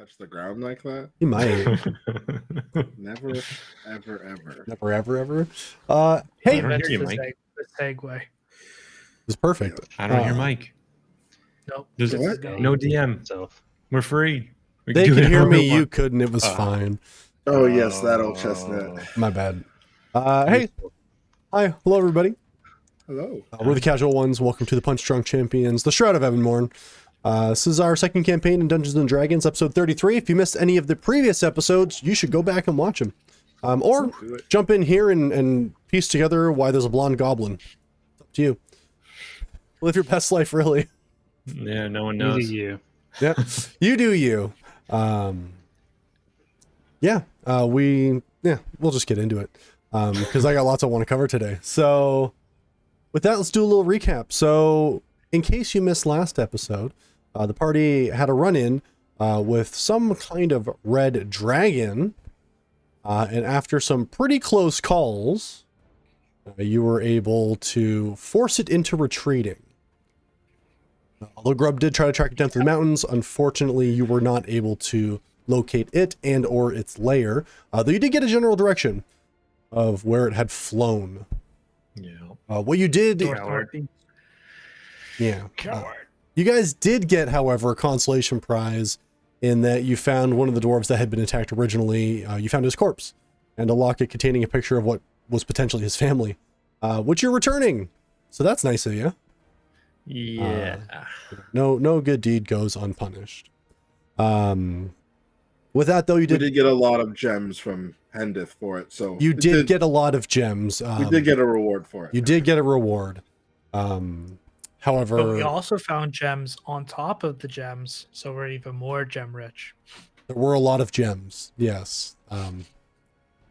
touch the ground like that? He might. Never, ever, ever. Never, ever, ever. I Hey, don't hear you, the Mike. The segue. it's perfect. I don't hear Mike. Nope. There's this what? is go. no DM. Itself. We're free. We They can do could hear whatever me, we you want. couldn't. It was fine. Oh, yes, that old chestnut. My bad. Hey, hi, hello everybody. Hello. We're the Casual Ones. Welcome to the Punch Drunk Champions, the Shroud of Evanmorn. This is our second campaign in Dungeons and Dragons, episode 33. If you missed any of the previous episodes, you should go back and watch them. Or jump in here and piece together why there's a blonde goblin. It's up to you. Live your best life, really. Yeah, no one You knows. do you. Yeah, you do you. We'll just get into it because I got lots I want to cover today. So with that, let's do a little recap. So in case you missed last episode, the party had a run-in with some kind of red dragon, and after some pretty close calls, you were able to force it into retreating. Although Grub did try to track it down through the mountains, unfortunately you were not able to locate it and or its lair, though you did get a general direction of where it had flown. Yeah. What you did... Coward. Yeah. You guys did get, however, a consolation prize in that you found one of the dwarves that had been attacked originally. You found his corpse and a locket containing a picture of what was potentially his family, which you're returning. So that's nice of you. Yeah. No good deed goes unpunished. With that, though, We did get a lot of gems from Hendith for it, so you did get a lot of gems. we did get a reward for it. You did get a reward. However, But we also found gems on top of the gems, so we're even more gem rich. there were a lot of gems. Yes.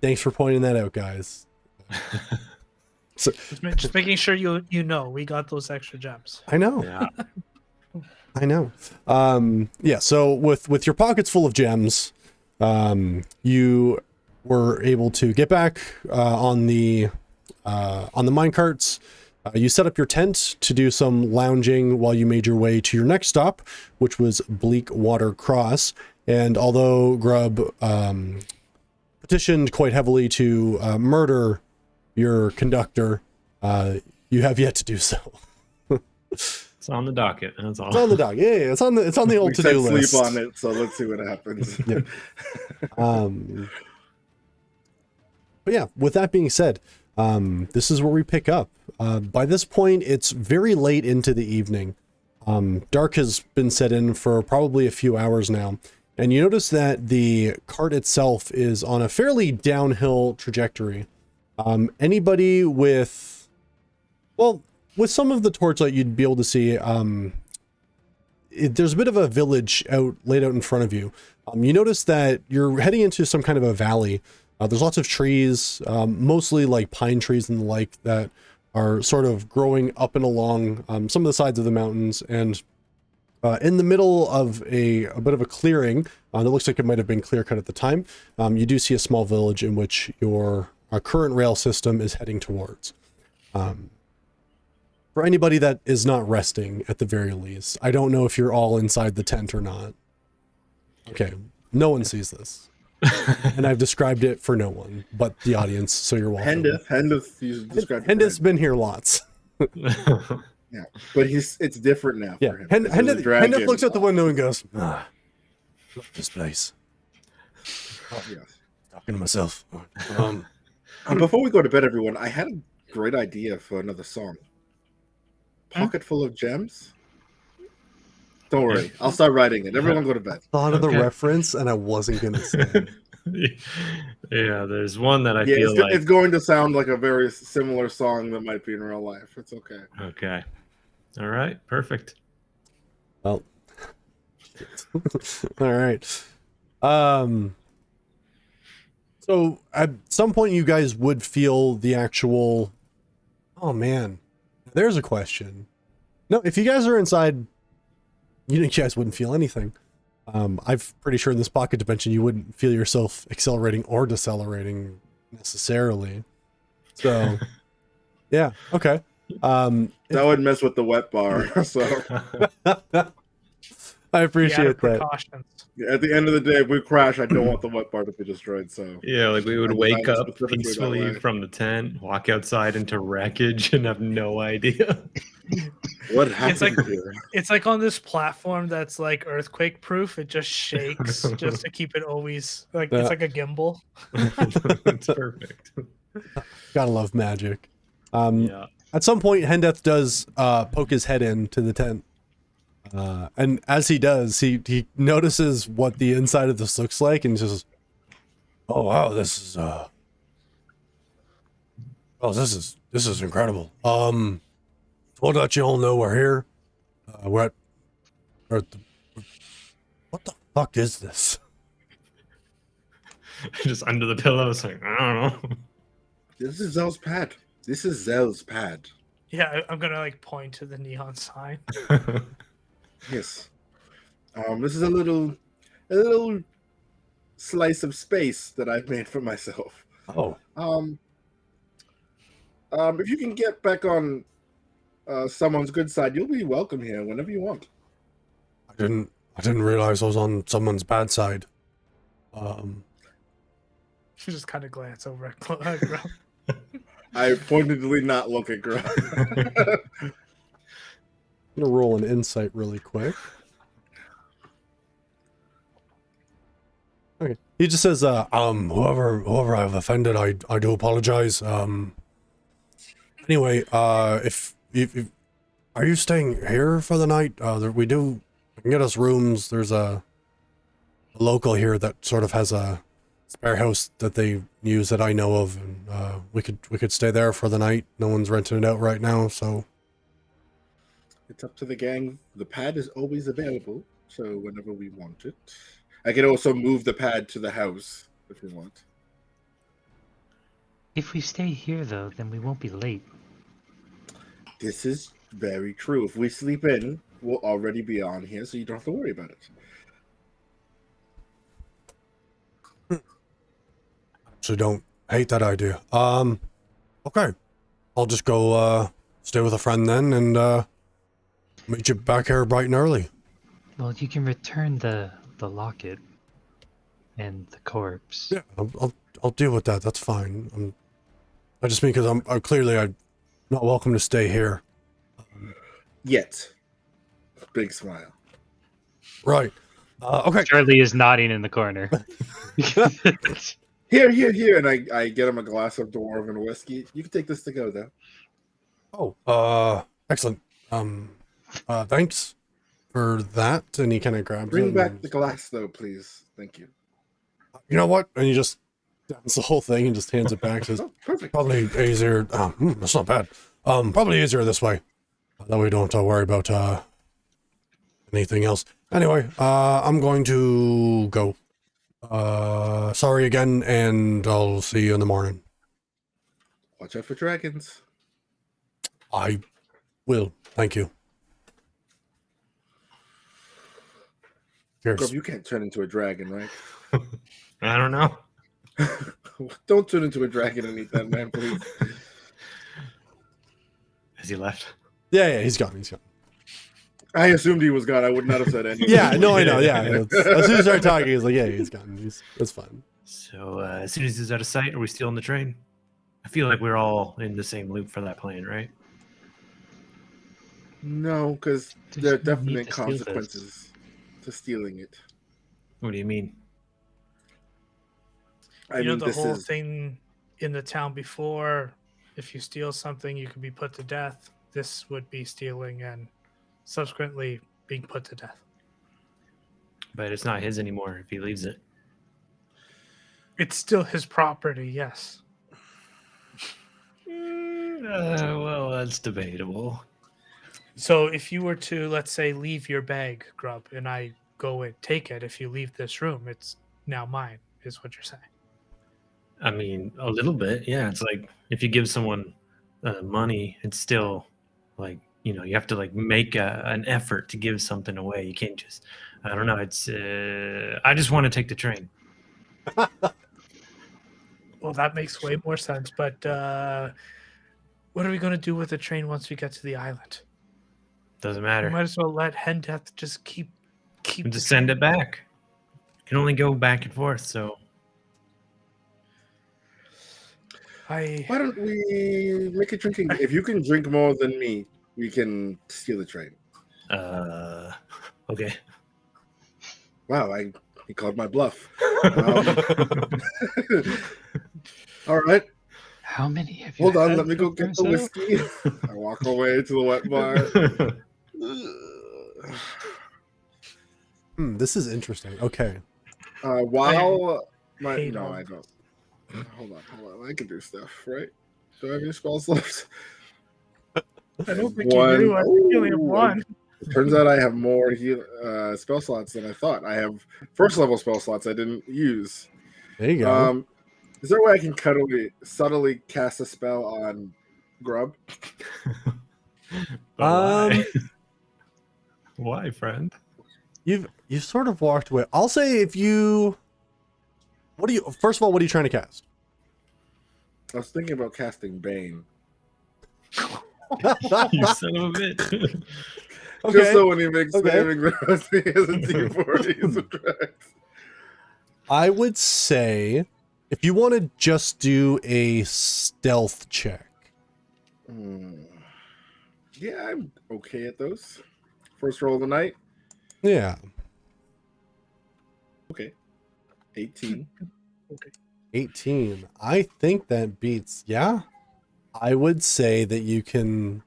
Thanks for pointing that out, guys. So, Just making sure you know we got those extra gems. I know. Yeah. I know. So with your pockets full of gems, you were able to get back on the mine carts. You set up your tent to do some lounging while you made your way to your next stop, which was Bleakwater Cross. And although Grub petitioned quite heavily to murder your conductor, you have yet to do so. It's on the docket. That's all. It's on the dock. Yeah, it's on the old We to said do list. sleep on it, so let's see what happens. Yep. But yeah, with that being said, this is where we pick up. By this point, it's very late into the evening. Dark has been set in for probably a few hours now, and you notice that the cart itself is on a fairly downhill trajectory. Anybody with some of the torchlight, you'd be able to see there's a bit of a village laid out in front of you. You notice that you're heading into some kind of a valley. There's lots of trees, mostly like pine trees and the like, that are sort of growing up and along some of the sides of the mountains. And in the middle of a bit of a clearing that looks like it might have been clear cut at the time, you do see a small village in which your current rail system is heading towards. For anybody that is not resting, at the very least, I don't know if you're all inside the tent or not. Okay, no one sees this. And I've described it for no one but the audience, so you're welcome. Hendith, you described it. Hendith's been here lots. Yeah, but it's different now for Yeah, him. This is a dragon. Hendith looks out the window and goes, love this place. Yes. Talking to myself. Before we go to bed, everyone, I had a great idea for another song. Pocket full of gems. Don't worry, I'll start writing it. Everyone go to bed. Thought of the reference and I wasn't going to say. Yeah, there's one that I Yeah, feel like. it's going to sound like a very similar song that might be in real life. It's okay. Okay. All right. Perfect. Well, all right. So at some point you guys would feel the actual, oh man, there's a question. No, if you guys are inside, you guys wouldn't feel anything. I'm pretty sure in this pocket dimension you wouldn't feel yourself accelerating or decelerating necessarily. So yeah, okay. That would mess with the wet bar. So I The appreciate added that. precautions. At the end of the day, if we crash, I don't want the wet bar to be destroyed. So Yeah, like we would I wake designed it up specifically that peacefully way. from the tent, walk outside into wreckage, and have no idea. What It's like happened here? it's like on this platform that's like earthquake proof. It just shakes just to keep it always like Yeah. it's like a gimbal. It's perfect. Gotta love magic. Yeah. At some point, Hendeth does poke his head into the tent. And as he does, he notices what the inside of this looks like and says, "Oh wow, this is this is incredible. We'll let you all know we're here. We're at the, what the fuck is this?" Just under the pillows, like I don't know. This is Zell's pad. This is Zell's pad. Yeah, I'm gonna like point to the neon sign. Yes. This is a little slice of space that I've made for myself. Oh, If you can get back on someone's good side, you'll be welcome here whenever you want. I didn't realize I was on someone's bad side. You just kind of glance over at Grub. I pointedly not look at Grub. I'm gonna roll an insight really quick. Okay. He just says, whoever I've offended, I do apologize. Anyway, if are you staying here for the night? We can get us rooms. There's a local here that sort of has a spare house that they use that I know of, and we could stay there for the night. No one's renting it out right now, so It's up to the gang. The pad is always available, so whenever we want it. I can also move the pad to the house if we want. If we stay here, though, then we won't be late. This is very true. If we sleep in, we'll already be on here, so you don't have to worry about it. so don't hate that idea. Okay, I'll just go stay with a friend then, and meet you back here bright and early. Well, you can return the locket and the corpse. Yeah, I'll deal with that. That's fine. I just mean because I'm not welcome to stay here. Yet. Big smile. Right. Okay. Charlie is nodding in the corner. Here, and I get him a glass of dwarven whiskey. You can take this to go, though. Oh, excellent. Thanks for that. And he kind of grabs Bring it back and- the glass, though, please. Thank you. You know what? And he just downs the whole thing and just hands it back. Says, Oh, perfect. probably easier. That's not bad. Probably easier this way. That way we don't have to worry about anything else. Anyway, I'm going to go. Sorry again, and I'll see you in the morning. Watch out for dragons. I will. Thank you. Cheers. Grub, you can't turn into a dragon, right? I don't know. Don't turn into a dragon and eat that man, please. Has he left? Yeah, he's gone. He's gone. I assumed he was gone. I would not have said anything. Yeah, no, I know. Yeah, as soon as he started talking, he's like, yeah, he's gone. That's fine. So as soon as he's out of sight, are we still on the train? I feel like we're all in the same loop for that plan, right? No, because There's there are no need definite to steal this. consequences to stealing it. What do you mean? I You know mean, the this whole is thing in the town before, if you steal something, you could be put to death. This would be stealing and subsequently being put to death. But it's not his anymore if he leaves it. It's still his property, yes. Well, that's debatable. So if you were to, let's say, leave your bag, Grub, and I go and take it, if you leave this room, it's now mine, is what you're saying. I mean, a little bit, yeah. It's like if you give someone money, it's still like, you know, you have to like make an effort to give something away. You can't just, I don't know. It's, I just want to take the train. Well, that makes way more sense. But what are we going to do with the train once we get to the island? Doesn't We matter. might as well let Hendeth just keep Keep And the just send train. it back. You can only go back and forth, so I Why don't we make a drinking? If you can drink more than me, we can steal the train. okay. Wow, he called my bluff. All right, How many have you hold on. had Let me so go get far, the Sal? whiskey. I walk away to the wet bar. This is interesting. Okay. While my hate no, all I of don't. Hold on. I can do stuff, right? Do I have any spells left? I don't think One. you do. I think you only have Oh, one. It turns out I have more spell slots than I thought. I have first level spell slots I didn't use. There you go. Is there a way I can subtly cast a spell on Grub? But why? Why, friend? You've sort of walked away. I'll say if you first of all, what are you trying to cast? I was thinking about casting Bane. You son of a bitch. Just so when he makes Okay. saving throws, he has a D4 to subtract. I would say if you want to just do a stealth check. Yeah, I'm okay at those. First roll of the night. Yeah. Okay. 18. 18. I think that beats. Yeah. I would say that you can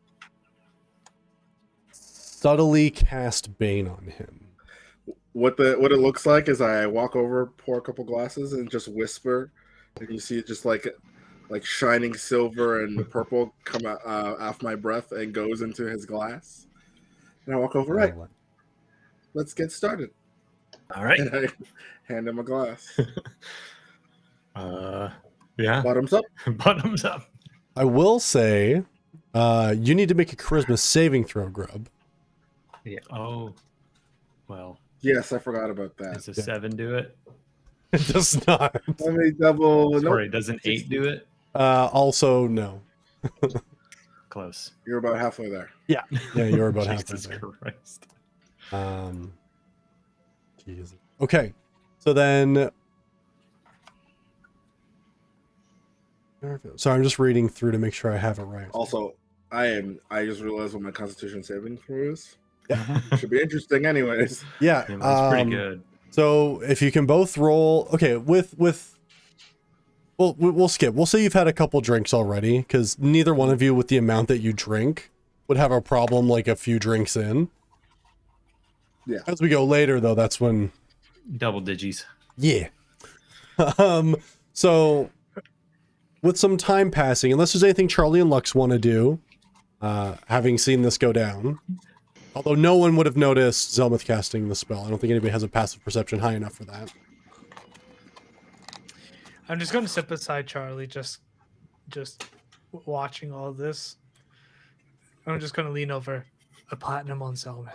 subtly cast Bane on him. What it looks like is I walk over, pour a couple glasses, and just whisper, and you see it just like shining silver and purple come out off my breath and goes into his glass. And I walk over, right, let's get started. All right. And I hand him a glass. Yeah. Bottoms up. Bottoms up. I will say you need to make a charisma saving throw, Grub. Yeah. Oh. Well. Yes, I forgot about that. Does a 7 do it? It does not. Let me double. Sorry, Nope. does an 8 do it? Also, no. Close. You're about halfway there. Yeah, you're about halfway Jesus there. Christ. Jesus. Okay, so then. Sorry, I'm just reading through to make sure I have it right. Also, I just realized what my Constitution saving throw is. Yeah. Should be interesting, anyways. Yeah, Yeah, that's pretty good. So if you can both roll, okay, we'll skip. We'll say you've had a couple drinks already, because neither one of you, with the amount that you drink, would have a problem like a few drinks in. Yeah. As we go later, though, that's when. Double digits. Yeah. So with some time passing, unless there's anything Charlie and Lux want to do, having seen this go down. Although no one would have noticed Zelmuth casting the spell. I don't think anybody has a passive perception high enough for that. I'm just going to sit beside Charlie, just watching all this. I'm just going to lean over. A platinum on Zelmuth.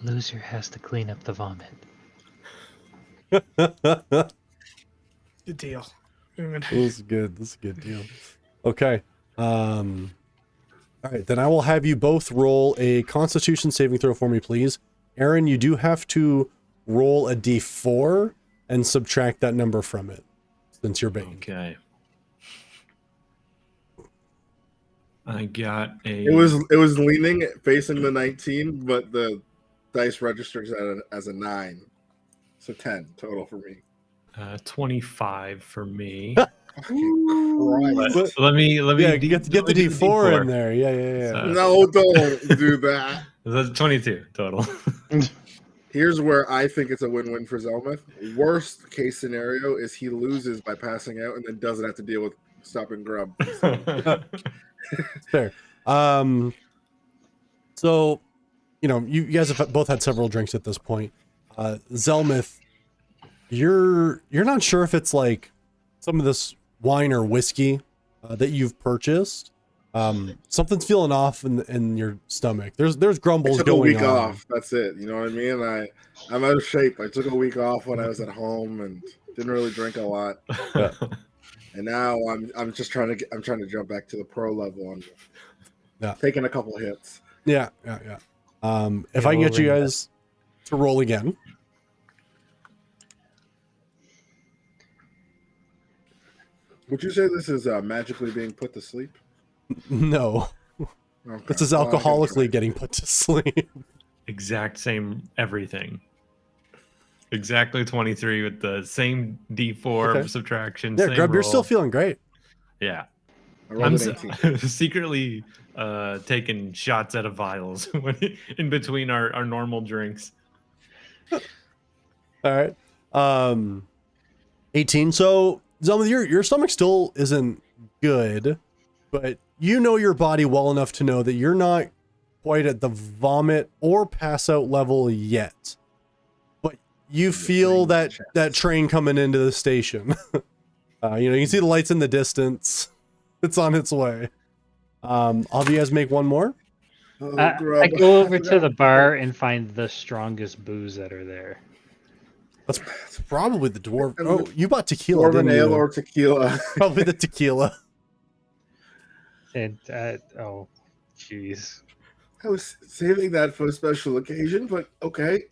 Loser has to clean up the vomit. Good deal. This is good. This is a good deal. Okay. All right, then I will have you both roll a Constitution saving throw for me, please. Aaron, you do have to roll a d4 and subtract that number from it, since you're Bane. Okay. I got a. It was leaning facing the 19, but the dice registers as a 9, so 10 total for me. 25 for me. Christ. Let me Yeah, get the d4 in there. Yeah. So- No, don't do that. That's 22 total. Here's where I think it's a win-win for Zelmuth. Worst case scenario is he loses by passing out and then doesn't have to deal with stopping Grub. Fair. So, you guys have both had several drinks at this point. Zelmuth, you're not sure if it's like some of this wine or whiskey that you've purchased. Something's feeling off in your stomach. There's grumbles I took going a week on. off. That's it. You know what I mean? I'm out of shape. I took a week off when I was at home and didn't really drink a lot. Yeah. And now I'm just trying to jump back to the pro level and Yeah. taking a couple hits. Yeah. If Yeah, I can we'll get you ring guys to roll again. Would you say this is magically being put to sleep? No, Okay. this is well, I'm gonna try alcoholically it. getting put to sleep. Exact same everything. Exactly 23 with the same D4 Okay. subtraction. Yeah, same Grub, you're roll. still feeling great. Yeah. I rolled I'm an 18. secretly taking shots out of vials in between our normal drinks. All right. 18. So, Zelma, your stomach still isn't good, but you know your body well enough to know that you're not quite at the vomit or pass out level yet. But you feel that train coming into the station. You can see the lights in the distance. It's on its way. I'll have you guys make one more. Oh, I grub. go over to forgot- the bar and find the strongest booze that are there. That's probably the dwarf. And Oh, you bought tequila, Dwarven didn't ale you? or tequila. Probably the tequila. And oh, jeez. I was saving that for a special occasion, but okay.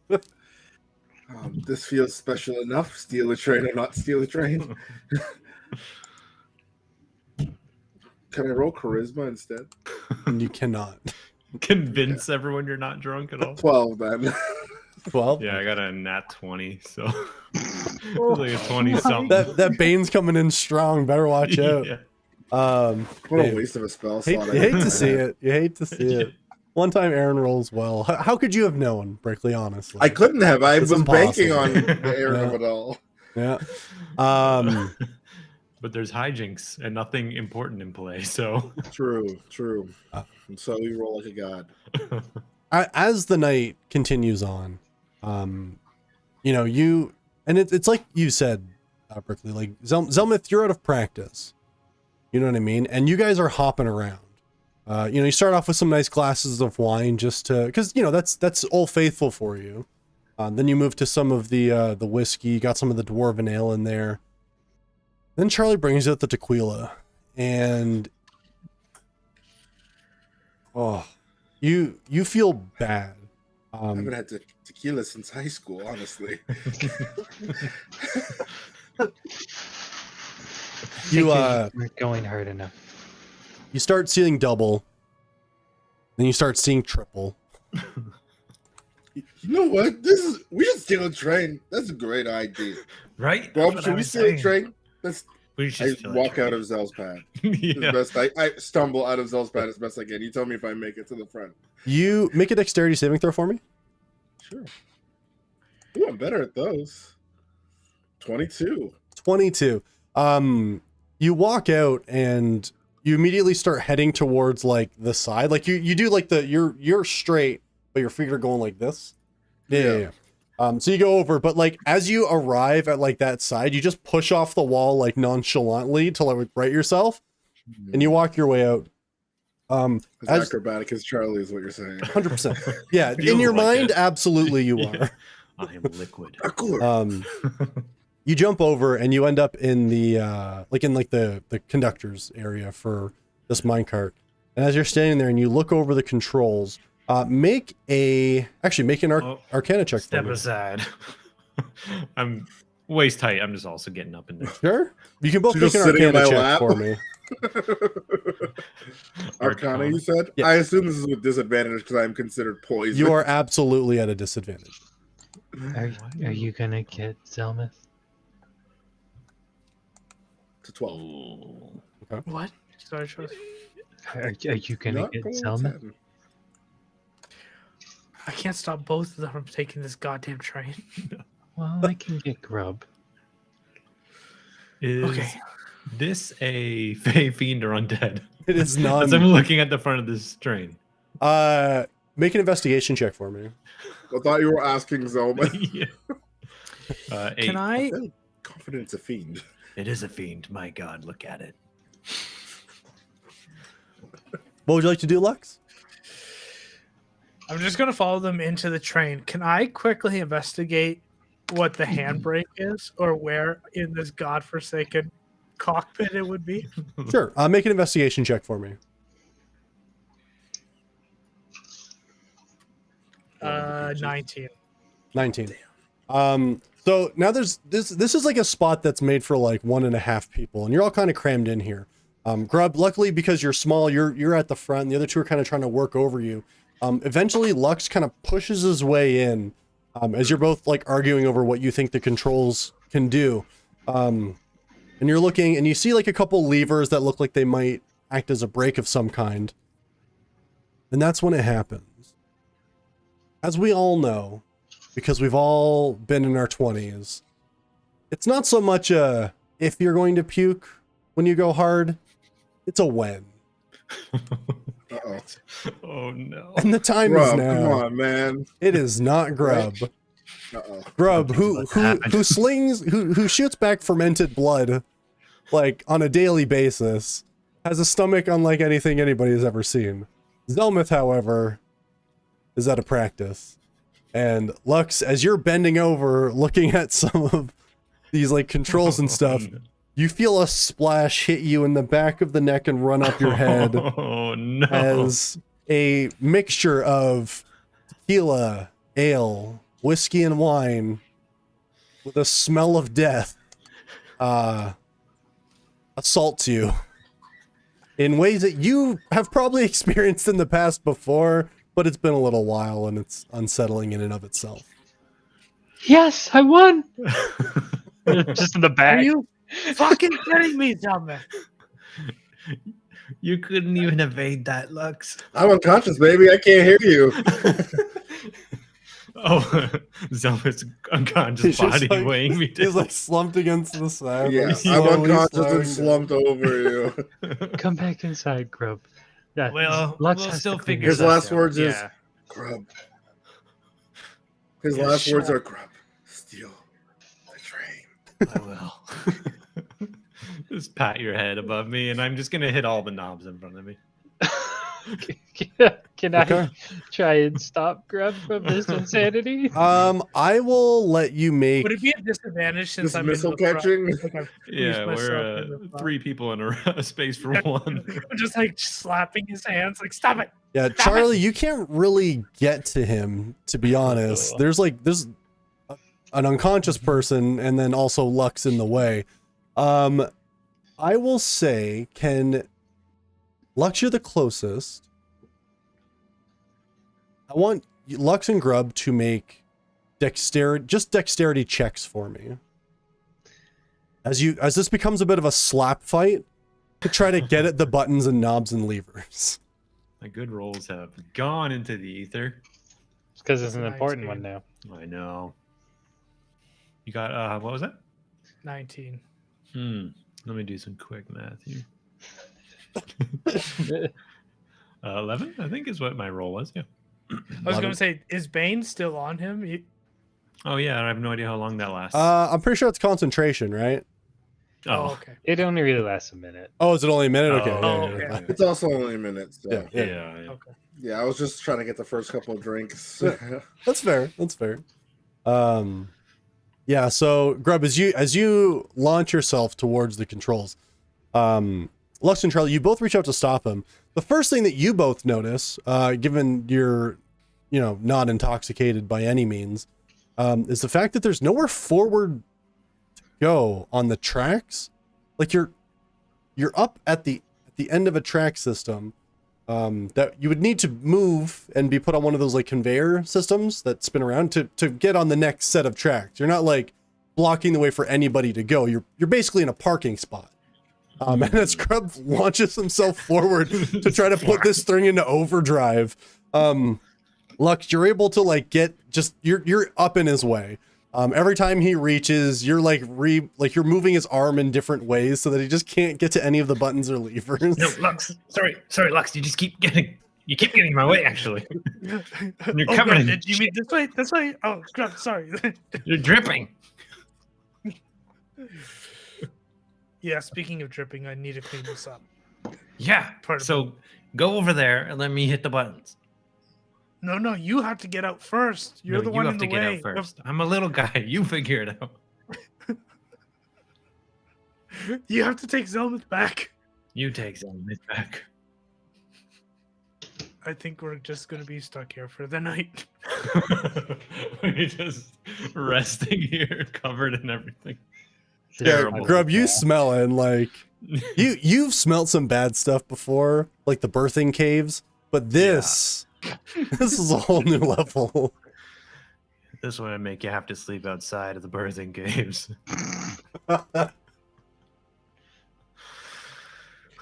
This feels special enough. Steal a train or not steal a train. Can I roll charisma instead? You cannot. Convince everyone you're not drunk at all. 12 then. 12. Yeah, I got a nat 20, so it's like a 20 something. That Bane's coming in strong. Better watch out. Yeah. What a Dave, waste of a spell hate, slot. you hate to see it. You hate to see it. One time Aaron rolls well. How could you have known, Brickley, honestly? I couldn't have. I It's was banking on impossible. the air of Yeah. it all. Yeah. But there's hijinks and nothing important in play, so True. And so you roll like a god. As the night continues on, it's like you said, Brickley, like Zelmith, you're out of practice. You know what I mean? And you guys are hopping around. You start off with some nice glasses of wine just to, because that's Old Faithful for you. Then you move to some of the whiskey. You got some of the dwarven ale in there. Then Charlie brings out the tequila, and you feel bad. I haven't had tequila since high school, honestly. You weren't going hard enough. you start seeing double, then you start seeing triple. You know what? We should steal a train. That's a great idea. right? Bob, That's what should I we was steal a saying. train? I Steal a walk train. out of Zell's pad. Yeah. As best I stumble out of Zell's pad as best I can. You tell me if I make it to the front. You make a dexterity saving throw for me. Sure. Ooh, I'm better at those. 22. 22. You walk out and you immediately start heading towards like the side. Like you do like you're straight, but your feet are going like this. Yeah. So you go over, but like as you arrive at like that side, you just push off the wall like nonchalantly to like right yourself, and you walk your way out. As acrobatic as Charlie is what you're saying. 100%. Yeah, Feels in your like mind, it. absolutely you Yeah. are. I am liquid. You jump over and you end up in the the conductor's area for this minecart. And as you're standing there and you look over the controls, make an Arcana check for Step me. aside. I'm waist height. I'm just also getting up in there. Sure. You can both So make just an sitting in Arcana my check lap? for me. Arcana, you said? Yeah. I assume this is with disadvantage because I'm considered poison. You are absolutely at a disadvantage. Are you gonna get Zelmith? to 12. What? Sorry, Charlie. Are you gonna Not get going Zelmith? 10. I can't stop both of them from taking this goddamn train. Well, I can get Grub. Is Okay. this a fey fiend or undead? It is As not. I'm looking at the front of this train. Make an investigation check for me. I thought you were asking Zelma. Yeah. 8. Can I? I'm confident it's a fiend. It is a fiend. My God, look at it. What would you like to do, Lex? I'm just gonna follow them into the train. Can I quickly investigate what the handbrake is, or where in this godforsaken cockpit it would be? Sure. Make an investigation check for me. 19. 19. So now there's this is like a spot that's made for like 1.5 people, and you're all kind of crammed in here. Grub, luckily because you're small, you're at the front, and the other two are kind of trying to work over you. Eventually Lux kind of pushes his way in, as you're both like arguing over what you think the controls can do. And you're looking and you see like a couple levers that look like they might act as a brake of some kind. And that's when it happens. As we all know, because we've all been in our 20s, it's not so much a if you're going to puke when you go hard, it's a when. Uh-oh. Oh no. And the time Grub, is now. come on, man. It is not Grub. Uh-oh. Grub, who What's happened? who shoots back fermented blood like on a daily basis, has a stomach unlike anything anybody has ever seen. Zelmuth, however, is at a practice. And Lux, as you're bending over looking at some of these like controls and stuff, you feel a splash hit you in the back of the neck and run up your head. Oh no. As a mixture of tequila, ale, whiskey, and wine with a smell of death assaults you in ways that you have probably experienced in the past before, but it's been a little while and it's unsettling in and of itself. Yes, I won. Just in the Are back. you fucking kidding me, dumbass? You couldn't even evade that, Lux. I'm unconscious, baby. I can't hear you. Oh, Zelma's unconscious He's just body like- weighing me down. He's like slumped against the side. Yeah, like, I'm slowly unconscious slowing and slumped over you. Come back inside, Grub. Yeah, Well, Lux we'll has still to clean figure His that last out. words is- Yeah. Grub. His Yeah, last words sure. are Grub. Steal the train. I will. Just pat your head above me, and I'm just gonna hit all the knobs in front of me. Can Okay. I try and stop Grub from this insanity? I will let you make. Would it be a disadvantage since Just I'm missile in the front? catching? Like I've Yeah, squeezed myself in we're the front. 3 people in a space for one. I'm just like slapping his hands, like stop it. Yeah, Charlie, you can't really get to him, to be honest. There's an unconscious person and then also Lux in the way. I will say, can Lux, you're the closest. I want Lux and Grub to make dexterity checks for me. As this becomes a bit of a slap fight to try to get at the buttons and knobs and levers. My good rolls have gone into the ether. Because it's an That's a important 19. one now. I know. You got what was that? 19. Let me do some quick math here. 11, I think, is what my roll was. Yeah. I was going to say, is Bane still on him? Oh yeah, I have no idea how long that lasts. I'm pretty sure it's concentration, right? Oh, okay. It only really lasts a minute. Oh, is it only a minute? Okay. Oh, yeah, yeah, okay. It's also only a minute. So. yeah, Yeah. yeah. yeah. Okay. I was just trying to get the first couple of drinks. That's fair. That's fair. Yeah. So, Grub, as you launch yourself towards the controls, Lux and Charlie, you both reach out to stop him. The first thing that you both notice, given you're, not intoxicated by any means, is the fact that there's nowhere forward to go on the tracks. Like you're up at the end of a track system. That you would need to move and be put on one of those like conveyor systems that spin around to get on the next set of tracks. You're not like blocking the way for anybody to go. You're basically in a parking spot. And as Grub launches himself forward to try to put this thing into overdrive, Lux, you're able to like you're up in his way. Every time he reaches, you're you're moving his arm in different ways so that he just can't get to any of the buttons or levers. No, Lux. Sorry, Lux. You just keep getting in my way. Actually, you're Oh, coming. God, you mean this way? This way? Oh, God, sorry. You're dripping. Yeah, speaking of dripping, I need to clean this up. Yeah. Pardon So go over there and let me hit the buttons. No, you have to get out first. You're the one you in have the to get way. out first. I'm a little guy. You figure it out. You have to take Zelmuth back. You take some of it back. I think we're just gonna be stuck here for the night. We're just resting here, covered in everything. Yeah, Terrible. Grub, you smell it, and like you've smelt some bad stuff before, like the birthing caves, but this this is a whole new level. This one would make you have to sleep outside of the birthing caves.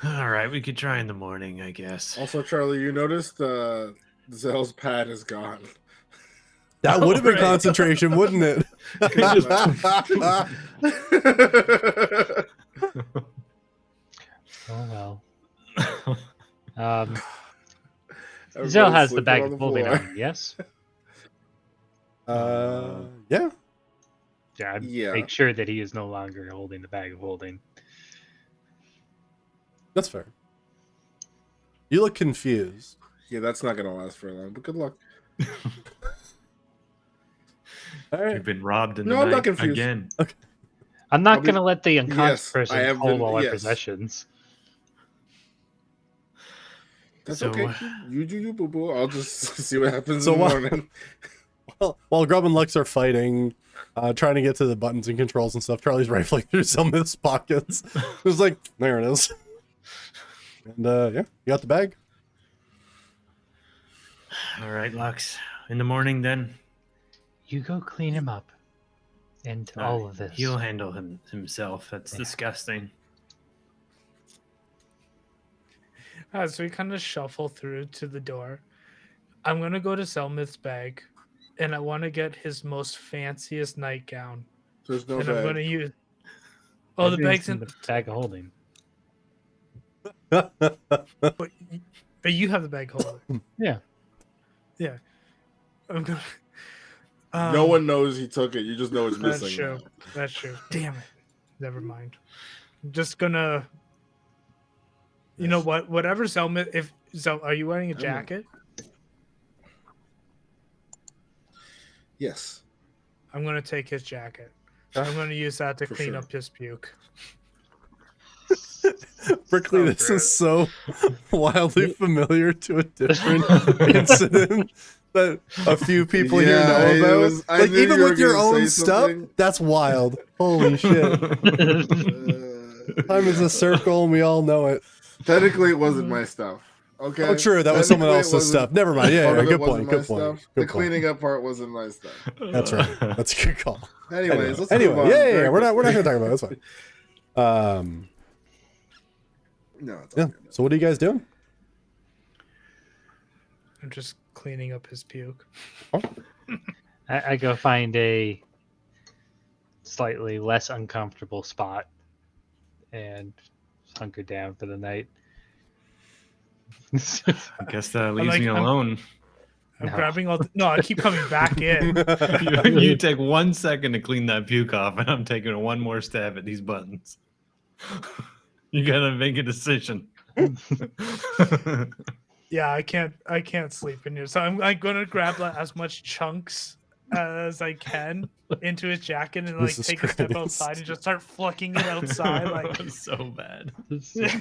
All right, we could try in the morning, I guess. Also, Charlie, you noticed Zell's pad is gone. That would have been Right. concentration, wouldn't it? Oh well. Zell Everybody's has the sleeping bag on of holding floor. on, yes? Yeah, Yeah, I'd Yeah. make sure that he is no longer holding the bag of holding. that's fair. You look confused. Yeah, that's not gonna last very long. But good luck. All right. We've been robbed in the No, I'm not night confused. again. I'm not I'll be- going to let the unconscious Yes, I person have hold been- all our yes. possessions. That's So, okay. You do you, boo boo. I'll just see what happens So in the what- morning. Well, while Grub and Lux are fighting, trying to get to the buttons and controls and stuff, Charlie's rifling through some of his pockets. It was like, there it is. And yeah, you got the bag. All right, Lux. In the morning, then. You go clean him up. And all of this. He'll handle himself. That's disgusting. As we kind of shuffle through to the door, I'm gonna go to Selmith's bag, and I want to get his most fanciest nightgown, There's no and I'm bag. gonna use. Oh, the bag's in. the bag of holding. But you have the bag holder. Yeah. Yeah. I'm gonna. No one knows he took it. You just know it's That's missing. true. That's true. Damn it. Never mind. I'm just gonna. You know what? Whatever Selmith. If so, are you wearing a jacket? Yes. I'm gonna take his jacket. I'm gonna use that to For clean sure. up his puke. Brickley, So this true. is so wildly familiar to a different incident that a few people here Yeah, know it about. was- I Like, knew even you were with your gonna own say stuff, something. that's wild. Holy shit. Time is a circle, and we all know it. Technically, it wasn't my stuff. Okay. Oh, true. That was someone Technically, it else's wasn't- stuff. Never mind. Yeah, part yeah, of it good wasn't point. my Good point. stuff. Good The point. cleaning up part wasn't my stuff. That's right. That's a good call. Anyways, let's Anyway, move on. yeah, Very we're not quickly. gonna talk about it. That's fine. No, it's Yeah. okay. So what are you guys doing? I'm just cleaning up his puke. I go find a slightly less uncomfortable spot and hunker down for the night. I guess that leaves like- me I'm- alone. I'm No. grabbing all. No, I keep coming back in. You take 1 second to clean that puke off, and I'm taking one more stab at these buttons. You gotta make a decision. Yeah, I can't sleep in here. So I'm gonna grab like, as much chunks as I can into his jacket and like Jesus take a step Christ. outside and just start flucking it outside. Like That's so bad. yeah.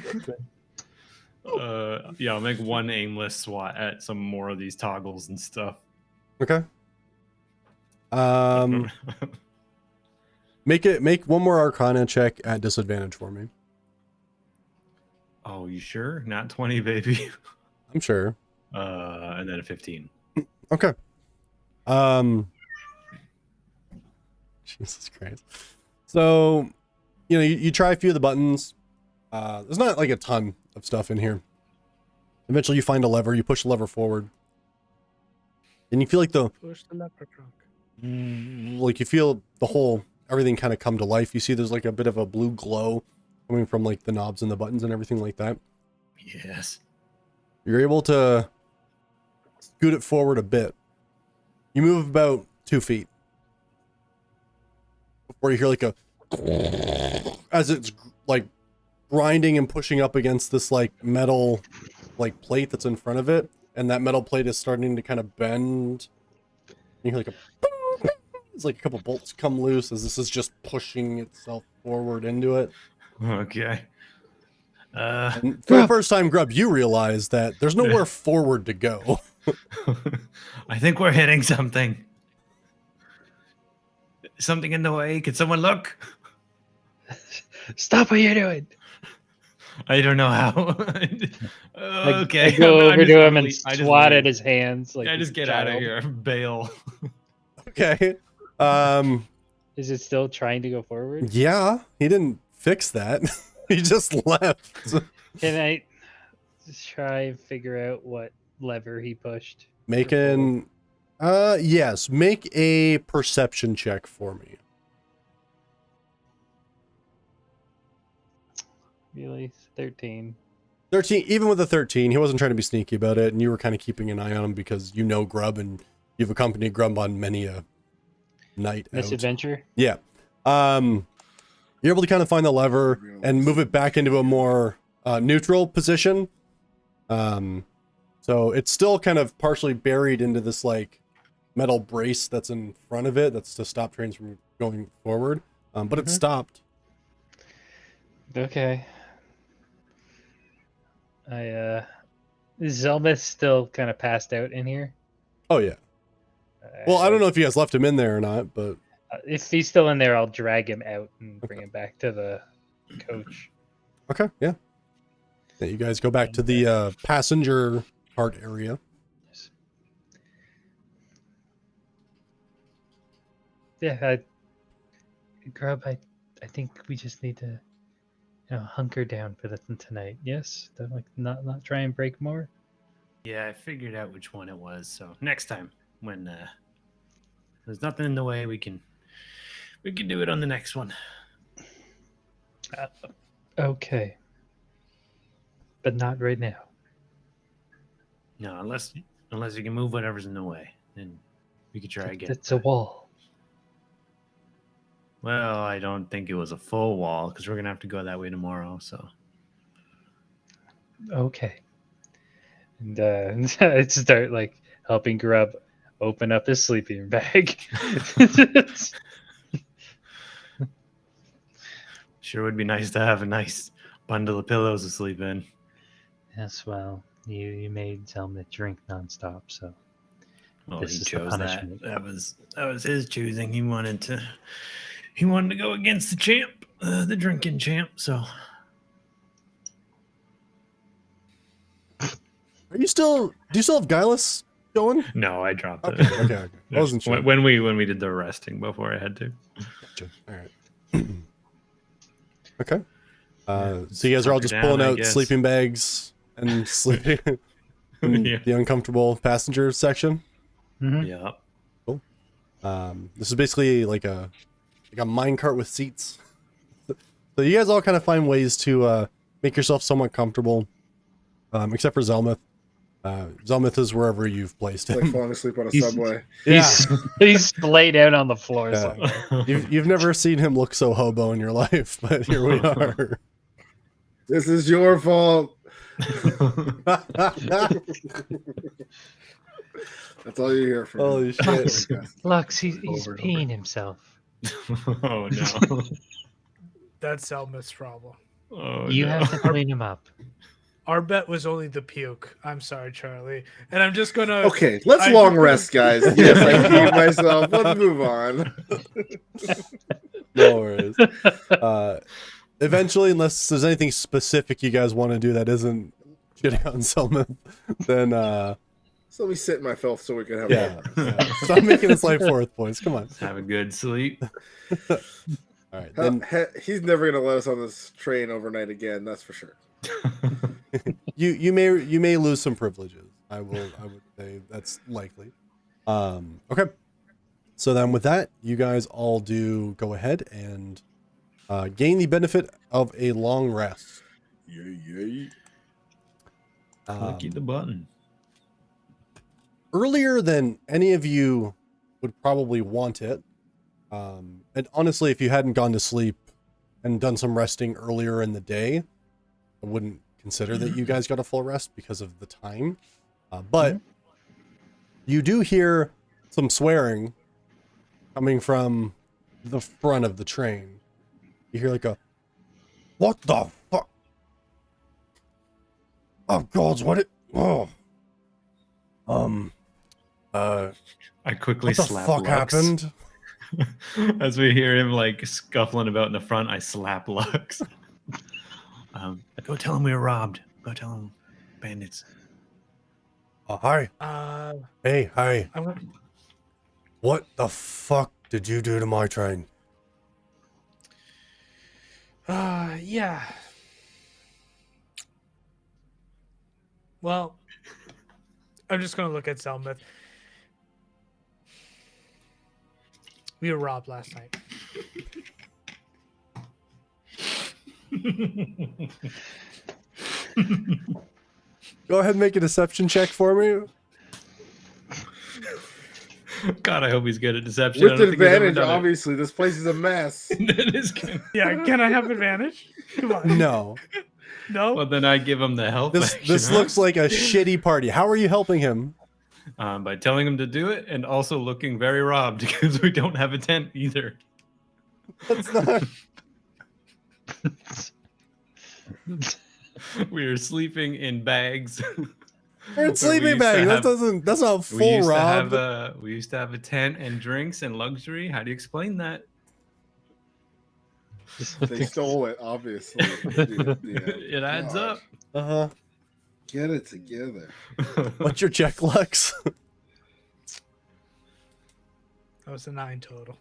Yeah, I'll make one aimless swat at some more of these toggles and stuff. Okay. Make one more Arcana check at disadvantage for me. Oh, you sure? Not 20, baby. I'm sure. And then a 15. Okay. Jesus Christ. So, you try a few of the buttons. There's not like a ton of stuff in here. Eventually you find a lever, you push the lever forward. And you feel like Push the leper trunk. you feel the whole everything kind of come to life. You see there's like a bit of a blue glow coming from like the knobs and the buttons and everything like that. Yes. You're able to scoot it forward a bit. You move about 2 feet before you hear like a as it's like grinding and pushing up against this like metal like plate that's in front of it, and that metal plate is starting to kind of bend. You hear like a it's like a couple bolts come loose as this is just pushing itself forward into it. Okay. And for the first time, Grub, you realize that there's nowhere forward to go. I think we're hitting something. Something in the way. Could someone look? Stop what you're doing. I don't know how. Okay. I go I'm over just- to I'm him and le- I just swat leave. at his hands. Like I he's just a get out of child. here. Bail. Okay. Is it still trying to go forward? Yeah, he didn't fix that. He just left. Can I just try and figure out what lever he pushed? Making, yes, make a perception check for me. Really? 13. 13, even with a 13, he wasn't trying to be sneaky about it, and you were kind of keeping an eye on him because you know Grub and you've accompanied Grub on many a night out. Misadventure? Yeah. You're able to kind of find the lever and move it back into a more neutral position. So it's still kind of partially buried into this like metal brace that's in front of it. That's to stop trains from going forward. But it stopped. Okay. Zelma's still kind of passed out in here. Oh yeah. Well, I don't know if you guys left him in there or not, but If he's still in there, I'll drag him out and bring him back to the coach. okay, yeah. Yeah, you guys go back to the passenger cart area. Yeah, Grub, I think we just need to hunker down for tonight. Yes? Don't, like, not try and break more? Yeah, I figured out which one it was. So next time, when there's nothing in the way, we can do it on the next one. Okay. But not right now. No, unless you can move whatever's in the way, then we could try again. It's a wall. Well, I don't think it was a full wall because we're gonna have to go that way tomorrow. So Okay. And I start like helping Grub open up his sleeping bag. sure would be nice to have a nice bundle of pillows to sleep in. Yes, well, you made Zelma drink nonstop, so Well, this he is the chose that. punishment. That was his choosing. He wanted to go against the champ, the drinking champ. So Do you still have Guileless going? no, I dropped Okay, it. okay. I wasn't sure. when we did the resting before I had to. Gotcha. All right. Okay. So you guys are all just Hunker pulling down, I out guess. sleeping bags and sleeping in Yeah. the uncomfortable passenger section. Mhm. Yeah. This is basically like a minecart with seats. So you guys all kind of find ways to make yourself somewhat comfortable, except for Zelmith. Zelmith is wherever you've placed It's like him. falling asleep on a He's- subway. He's laid out on the floor Yeah. somewhere. You've never seen him look so hobo in your life, but here we are. This is your fault. That's all you hear from him. Holy shit. Lux, he's Over and peeing himself. Oh no. That's Selma's problem. Oh, You no. have to clean him up. Our bet was only the puke. I'm sorry, Charlie. And I'm just gonna. Okay, let's I- long rest, guys. Yes, I peed myself. Let's move on. No worries. Eventually, unless there's anything specific you guys want to do that isn't shitting on Selman, then So let me sit in my filth so we can have yeah. a Stop making this life worth, boys. Come on. Have a good sleep. All right. Then He's never gonna let us on this train overnight again. That's for sure. you may lose some privileges. I would say that's likely. Okay. So then with that, you guys all do go ahead and gain the benefit of a long rest. Yeah. Clicky the button. Earlier than any of you would probably want it. And honestly, if you hadn't gone to sleep and done some resting earlier in the day, I wouldn't consider that you guys got a full rest because of the time. But you do hear some swearing coming from the front of the train. You hear like a, "What the fuck? Oh gods, what it? Oh. I quickly What the slap fuck Lux. happened? As we hear him like scuffling about in the front, I slap Lux. Go tell him we were robbed. Go tell him, bandits. Hi. Hey, hi. I went. What the fuck did you do to my train? Yeah. Well, I'm just gonna look at Zelmith. We were robbed last night. Go ahead and make a deception check for me. God, I hope he's good at deception. With I don't think he's ever advantage, done it. obviously. This place is a mess. That is good. Yeah, can I have advantage? Come on. No. No? Well, then I give him the help. This action, this huh? looks like a shitty party. How are you helping him? By telling him to do it and also looking very robbed because we don't have a tent either. That's not. We are sleeping in bags. We're in We sleeping used to bag. have- That's not We full used, to rob. have we used to have a tent and drinks and luxury. How do you explain that? They stole it, obviously. Dude, yeah. It adds God. Uh-huh. Get it together. up. What's your check, Lux? That was a 9 total.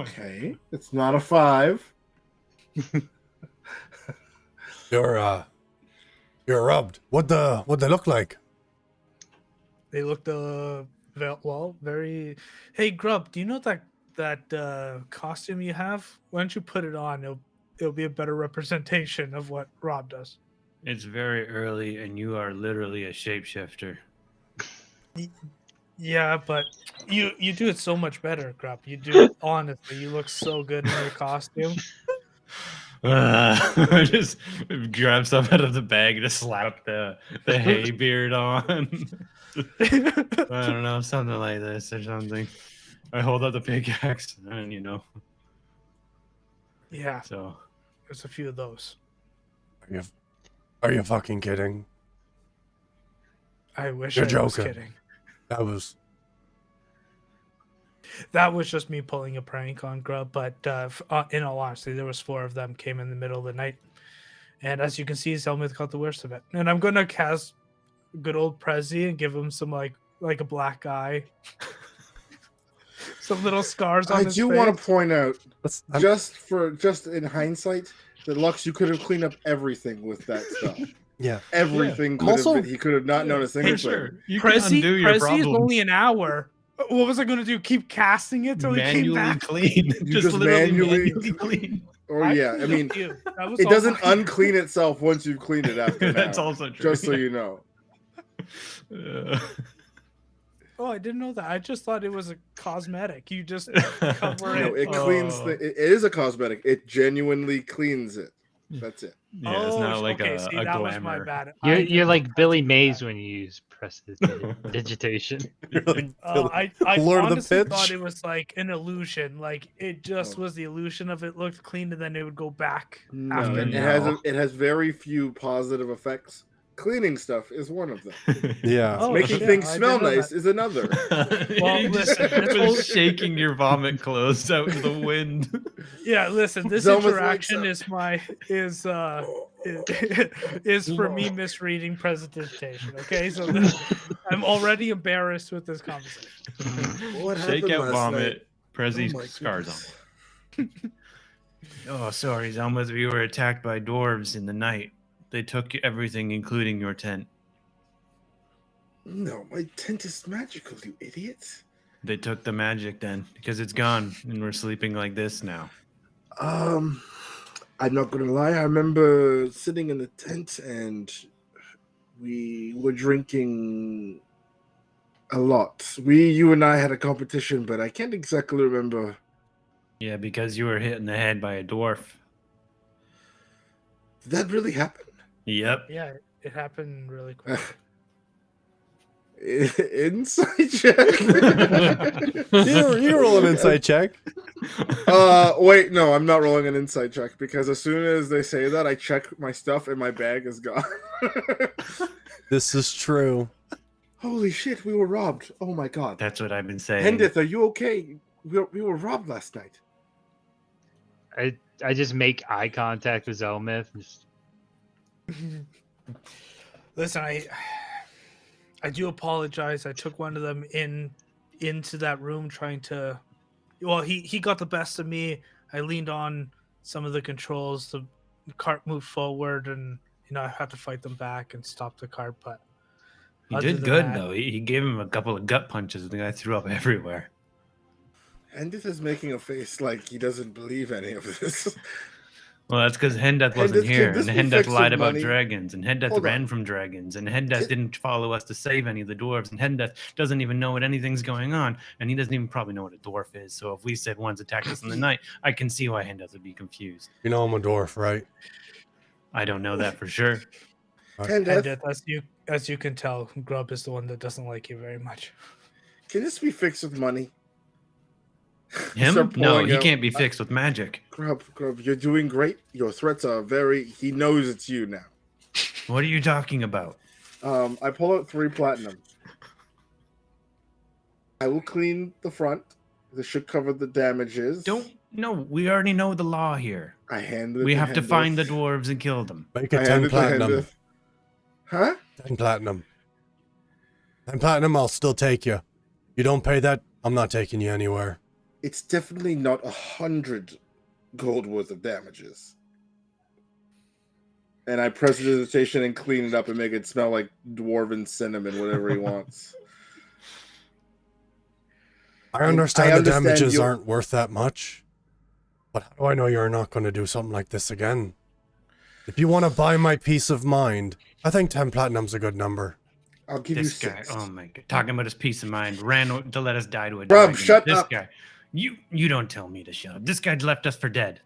Okay. It's not a 5. You're robbed. What they look like? They looked well, very. Hey, Grub, do you know that costume you have? Why don't you put it on? It'll be a better representation of what Rob does. It's very early, and you are literally a shapeshifter. Yeah, but you do it so much better, Grub. You do it honestly. You look so good in your costume. I just grab stuff out of the bag and just slap the hay beard on. I don't know, something like this or something. I hold up the pickaxe, and Yeah, so there's a few of those. Are you fucking kidding? I wish You're I was joking. kidding. That was just me pulling a prank on Grub, but in all honesty, there was 4 of them came in the middle of the night. And as you can see, Zelmith got the worst of it. And I'm going to cast good old Prezi and give him some like a black eye. Some little scars on I his do face. want to point out, I'm- just in hindsight, that Lux, you could have cleaned up everything with that stuff. Yeah. Everything could Also- have been, he could have not known a single hey, thing. sure, you can Prezi undo your is problems. only an hour. What was I going to do? Keep casting it till he came manually back? clean. You just literally manually- clean. Or I yeah, I cleaned mean, up you. That was it all doesn't mine. unclean itself once you've cleaned it after an That's hour, also true. just so you know. Oh, I didn't know that. I just thought it was a cosmetic. You just cover No, it. it cleans Oh. it is a cosmetic. It genuinely cleans it. That's it. Yeah, it's not like okay, a see, a that was my glamour. bad. You're like Billy Mays when when you use digitation. You're like I Lord of the honestly Pitch. thought it was like an illusion. Like it just Oh. was the illusion of it looked clean and then it would go back No, after. it No. has very few positive effects. Cleaning stuff is one of them. Yeah. Oh, Making shit, things I smell didn't know nice that. is another. Well, You listen, just this was whole- shaking your vomit clothes out in the wind. Yeah, listen, this Zelma's interaction wakes is for me misreading presentation. Okay, so I'm already embarrassed with this conversation. What Shake happened out last vomit. Prezi Oh my scars on. goodness. Oh, sorry, Zelma. We were attacked by dwarves in the night. They took everything, including your tent. No, my tent is magical, you idiots. They took the magic then, because it's gone, and we're sleeping like this now. I'm not gonna lie. I remember sitting in the tent and we were drinking a lot. You and I had a competition, but I can't exactly remember. Yeah, because you were hit in the head by a dwarf. Did that really happen? Yep. Yeah, it happened really quick. Inside check. You roll an insight check. Wait, no, I'm not rolling an insight check because as soon as they say that, I check my stuff and my bag is gone. This is true. Holy shit, we were robbed. Oh my god. That's what I've been saying. Hendith, are you okay? We were robbed last night. I just make eye contact with Zelmith. And just, Listen, I do apologize. I took one of them into that room trying to. Well, he got the best of me. I leaned on some of the controls. The cart moved forward, and I had to fight them back and stop the cart. But He other did than good that- though. He gave him a couple of gut punches. The guy threw up everywhere. Hendith is making a face like he doesn't believe any of this. Well, that's because Hendeth wasn't Hendith, here, can this and be Hendeth fixed with lied about money? dragons, and Hendeth Hold ran on. from dragons, and Hendeth Can- didn't follow us to save any of the dwarves, and Hendeth doesn't even know what anything's going on, and he doesn't even probably know what a dwarf is. So if we said one's attacked us in the night, I can see why Hendeth would be confused. You know I'm a dwarf, right? I don't know that for sure. Hendith, as you can tell, Grub is the one that doesn't like you very much. can this be fixed with money? Him? Start No, pulling he out- can't be fixed with magic. Grub, you're doing great. Your threats are very. He knows it's you now. What are you talking about? I pull out 3 platinum. I will clean the front. This should cover the damages. No, we already know the law here. I hand it. We to have to Hendith. find the dwarves and kill them. Make I it hand 10 it to platinum. Hendith. Huh? 10 platinum. 10 platinum, I'll still take you. You don't pay that, I'm not taking you anywhere. It's definitely not 100 gold worth of damages. And I press the station and clean it up and make it smell like dwarven cinnamon, whatever he wants. I understand the understand damages you- aren't worth that much. But how do I know you're not going to do something like this again? If you want to buy my peace of mind, I think 10 platinum's a good number. I'll give This you guy, 6. oh my god, talking about his peace of mind, ran to let us die to a Bruv, dragon. shut this up. guy, you don't tell me to shut up. This guy left us for dead.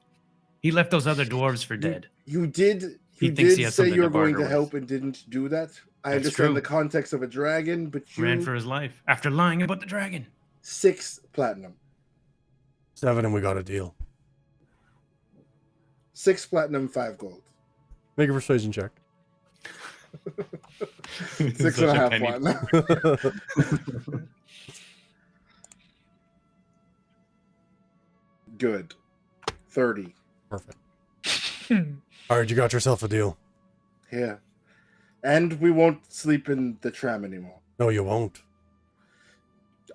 He left those other dwarves for dead. You did. He You thinks he did has say something you to were going barter to with. help and didn't do that. I That's understand true. the context of a dragon, but you Ran for his life after lying about the dragon. 6 platinum. 7 and we got a deal. 6 platinum, 5 gold. Make a persuasion check. 6 Such and a a half penny. platinum. Good. 30. Perfect. All right, you got yourself a deal. Yeah. And we won't sleep in the tram anymore. No, you won't.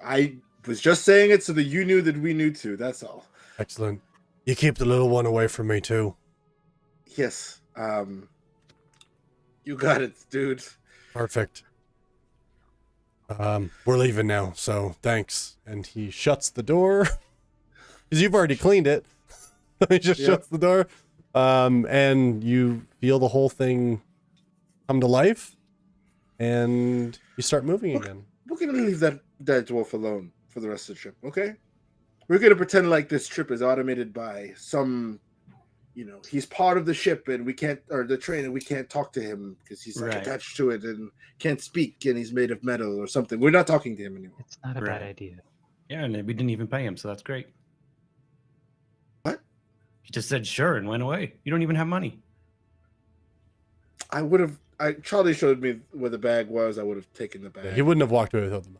I was just saying it so that you knew that we knew too. That's all. Excellent. You keep the little one away from me too. Yes. You got it, dude. Perfect. We're leaving now, so thanks. And he shuts the door. Because you've already cleaned it. He just Yep. shuts the door. And you feel the whole thing come to life. And you start moving Look. again. We're gonna leave that dwarf alone for the rest of the trip, okay? We're gonna pretend like this trip is automated by some, he's part of the ship and we can't, or the train, and we can't talk to him because he's like Right. attached to it and can't speak and he's made of metal or something. We're not talking to him anymore. it's not a Right. bad idea. Yeah, and we didn't even pay him, so that's great. What? He just said sure and went away. You don't even have money. I would have. Charlie showed me where the bag was. I would have taken the bag. Yeah, he wouldn't have walked away without the money.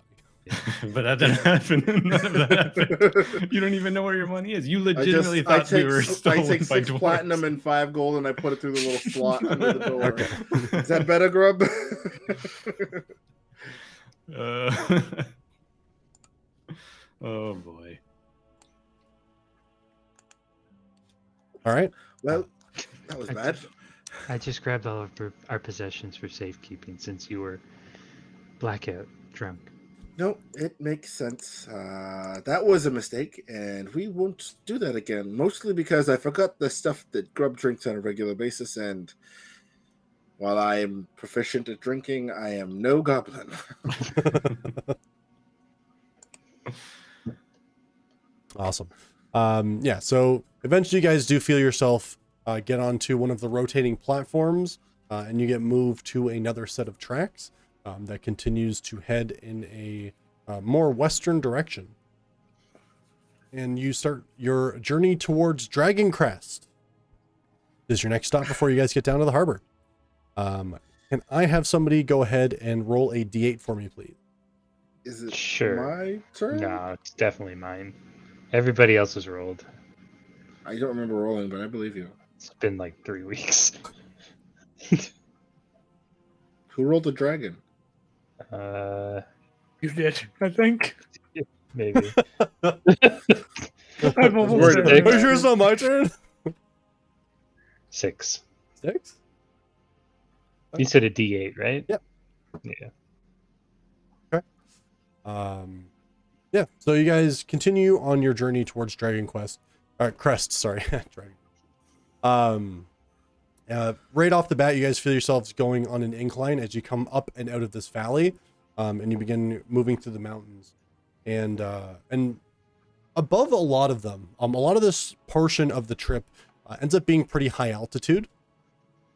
But that didn't happen. None of that happened. You don't even know where your money is. You legitimately thought we were I stolen take by 6 dwarves. platinum and 5 gold, and I put it through the little slot under the door. Okay. Is that better, Grub? Oh boy. All right. Well, that was bad. I just grabbed all of our possessions for safekeeping since you were blackout drunk. No, it makes sense. That was a mistake, and we won't do that again. Mostly because I forgot the stuff that Grub drinks on a regular basis, and while I am proficient at drinking, I am no goblin. Awesome. Yeah, so eventually you guys do feel yourself get onto one of the rotating platforms, and you get moved to another set of tracks that continues to head in a more western direction. and you start your journey towards Dragon Crest. This is your next stop before you guys get down to the harbor. Can I have somebody go ahead and roll a d8 for me, please? Is it Sure. my turn? No, it's definitely mine. Everybody else has rolled. I don't remember rolling, but I believe you. It's been like 3 weeks. Who rolled the dragon? You did, I think. Maybe. I'm almost worried there. about it. Are you sure it's not my turn? 6. 6? You said a D8, right? Yep. Yeah. Yeah, so you guys continue on your journey towards Dragon Quest, Crest, sorry, Dragon. Right off the bat, you guys feel yourselves going on an incline as you come up and out of this valley, and you begin moving through the mountains, and above a lot of them, a lot of this portion of the trip ends up being pretty high altitude,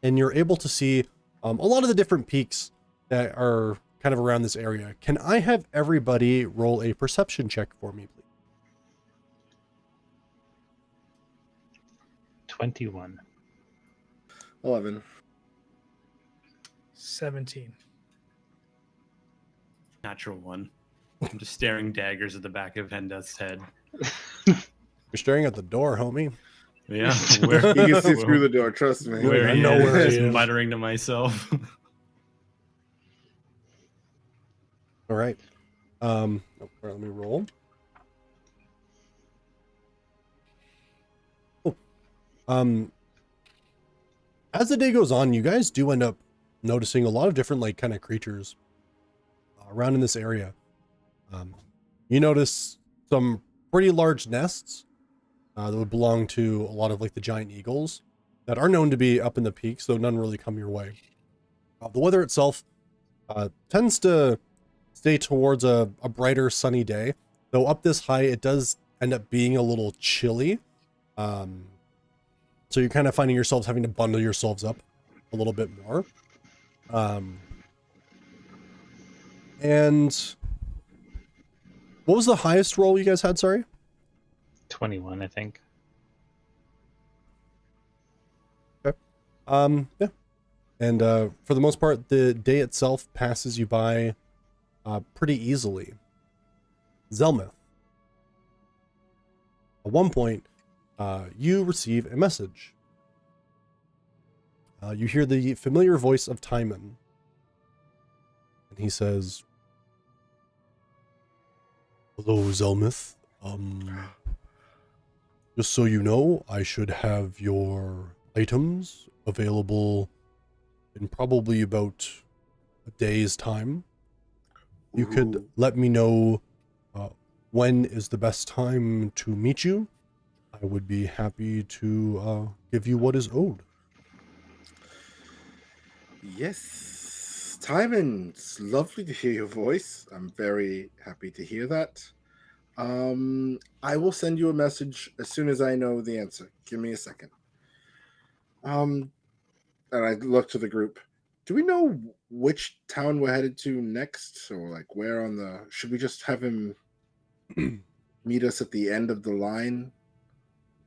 and you're able to see a lot of the different peaks that are kind of around this area. Can I have everybody roll a perception check for me, please? 21. 11. 17. Natural one. I'm just staring daggers at the back of Hendeth's head. You're staring at the door, homie. Yeah, You can see through the door, trust me. where I he know is, where he just is. muttering to myself. All right. Let me roll. Oh. As the day goes on, you guys do end up noticing a lot of different like kind of creatures around in this area. You notice some pretty large nests that would belong to a lot of like the giant eagles that are known to be up in the peaks, though none really come your way. The weather itself tends to stay towards a brighter sunny day, though up this high it does end up being a little chilly. So you're kind of finding yourselves having to bundle yourselves up a little bit more. And what was the highest roll you guys had, sorry? 21, I think. Okay. Yeah. And for the most part, the day itself passes you by pretty easily. Zelmith. At one point, you receive a message. You hear the familiar voice of Timon. And he says, "Hello, Zelmith. Just so you know, I should have your items available in probably about a day's time. You could Ooh. let me know when is the best time to meet you. I would be happy to give you what is owed." Yes. Timon, it's lovely to hear your voice. I'm very happy to hear that. I will send you a message as soon as I know the answer. Give me a second. And I look to the group. Do we know which town we're headed to next? Or like where on the... Should we just have him meet us at the end of the line?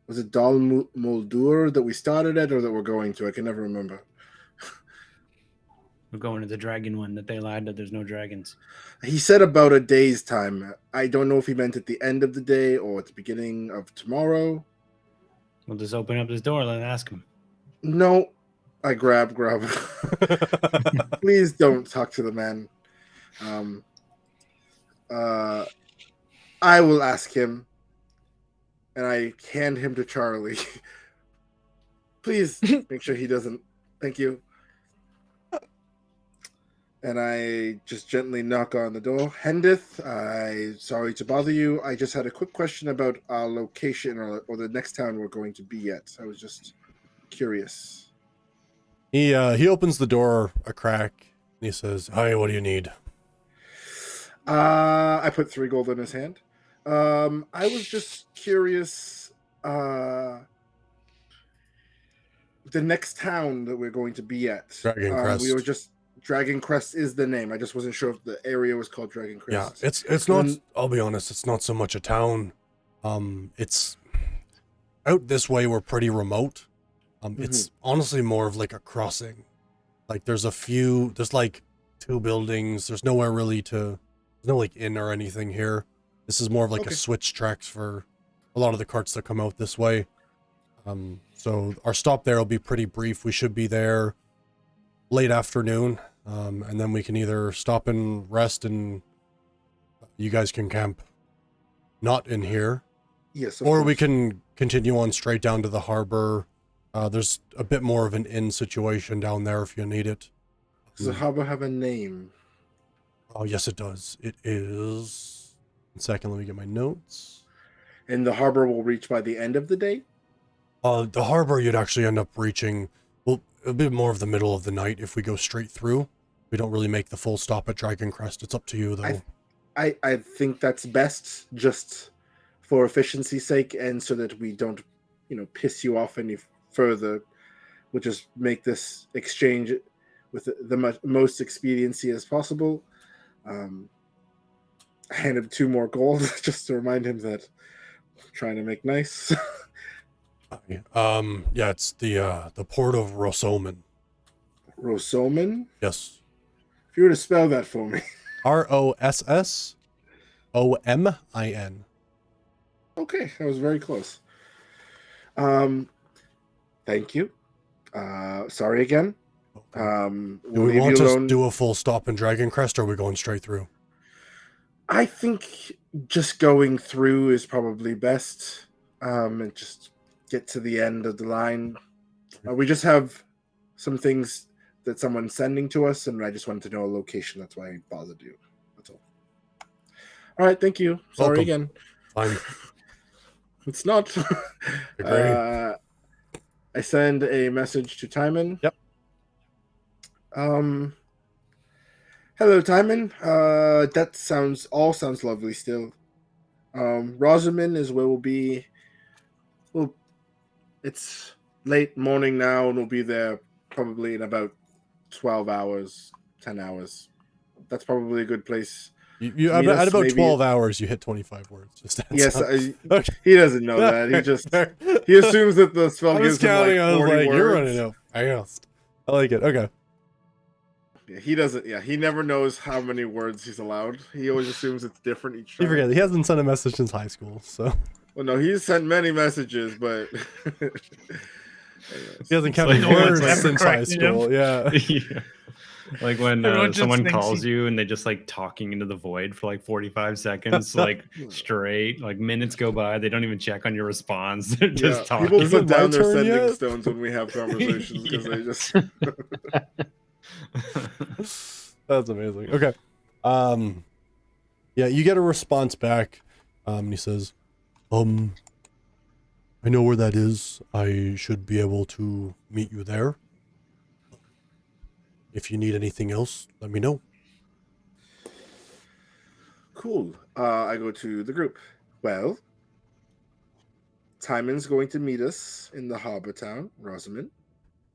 Was it Dal Muldur that we started at or that we're going to? I can never remember. We're going to the dragon one that they lied that there's no dragons. He said about a day's time. I don't know if he meant at the end of the day or at the beginning of tomorrow. We'll just open up this door and ask him. No. I grab. Please don't talk to the man. I will ask him. And I hand him to Charlie. Please make sure he doesn't. Thank you. And I just gently knock on the door. Hendith, I'm sorry to bother you. I just had a quick question about our location or the next town we're going to be at. I was just curious. He opens the door a crack and he says, "Hi, what do you need?" I put 3 gold in his hand. I was just curious. The next town that we're going to be at. Dragon Crest. We were just... Dragon Crest is the name. I just wasn't sure if the area was called Dragon Yeah, Crest. it's not, I'll be honest, it's not so much a town It's out this way. We're pretty remote. It's honestly more of like a crossing. Like there's like 2 buildings. There's nowhere really there's no like inn or anything here. This is more of like a switch tracks for a lot of the carts that come out this way. So our stop there will be pretty brief. We should be there late afternoon. And then we can either stop and rest and you guys can camp not in here. Yes. Or we can continue on straight down to the harbor. There's a bit more of an inn situation down there if you need it. Does the harbor have a name? Oh, yes, it does. It is... 1 second, let me get my notes. And the harbor will reach by the end of the day? The harbor you'd actually end up reaching, well, a bit more of the middle of the night if we go straight through. We don't really make the full stop at Dragon Crest. It's up to you, though. I think that's best, just for efficiency's sake, and so that we don't, piss you off any further. We'll just make this exchange with the most expediency as possible. I hand him 2 more gold just to remind him that I'm trying to make nice. Yeah, it's the port of Rosoman. Rosoman? Yes. If you were to spell that for me. Rossomin. Okay, that was very close. Thank you. Sorry again. Do we want to do a full stop in Dragon Crest, or are we going straight through? I think just going through is probably best. And just get to the end of the line. We just have some things that someone's sending to us, and I just wanted to know a location. That's why I bothered you. That's all. All right, thank you. Sorry again. Fine. It's not. I send a message to Timon. Yep. Hello, Timon. That sounds lovely still. Rosamond is where we'll be. Well, it's late morning now, and we'll be there probably in about 12 hours, 10 hours. That's probably a good place. You at about maybe 12 hours, you hit 25 words. Just yes, he doesn't know that. He assumes that the spell gives him like 40 words. You're running out fast. I like it. Okay. Yeah, he doesn't. Yeah, he never knows how many words he's allowed. He always assumes it's different each time. You forget, he hasn't sent a message since high school, so. Well, no, he's sent many messages, but he hasn't counted words since high school. Yeah. Yeah. Like when someone calls you and they just like talking into the void for like 45 seconds, like straight, like minutes go by, they don't even check on your response. They're just talking. People put down their sending stones when we have conversations because they just. That's amazing. Okay. Yeah, you get a response back. And he says, I know where that is. I should be able to meet you there. If you need anything else, let me know. Cool. I go to the group. Well, Timon's going to meet us in the harbor town, Rosamond.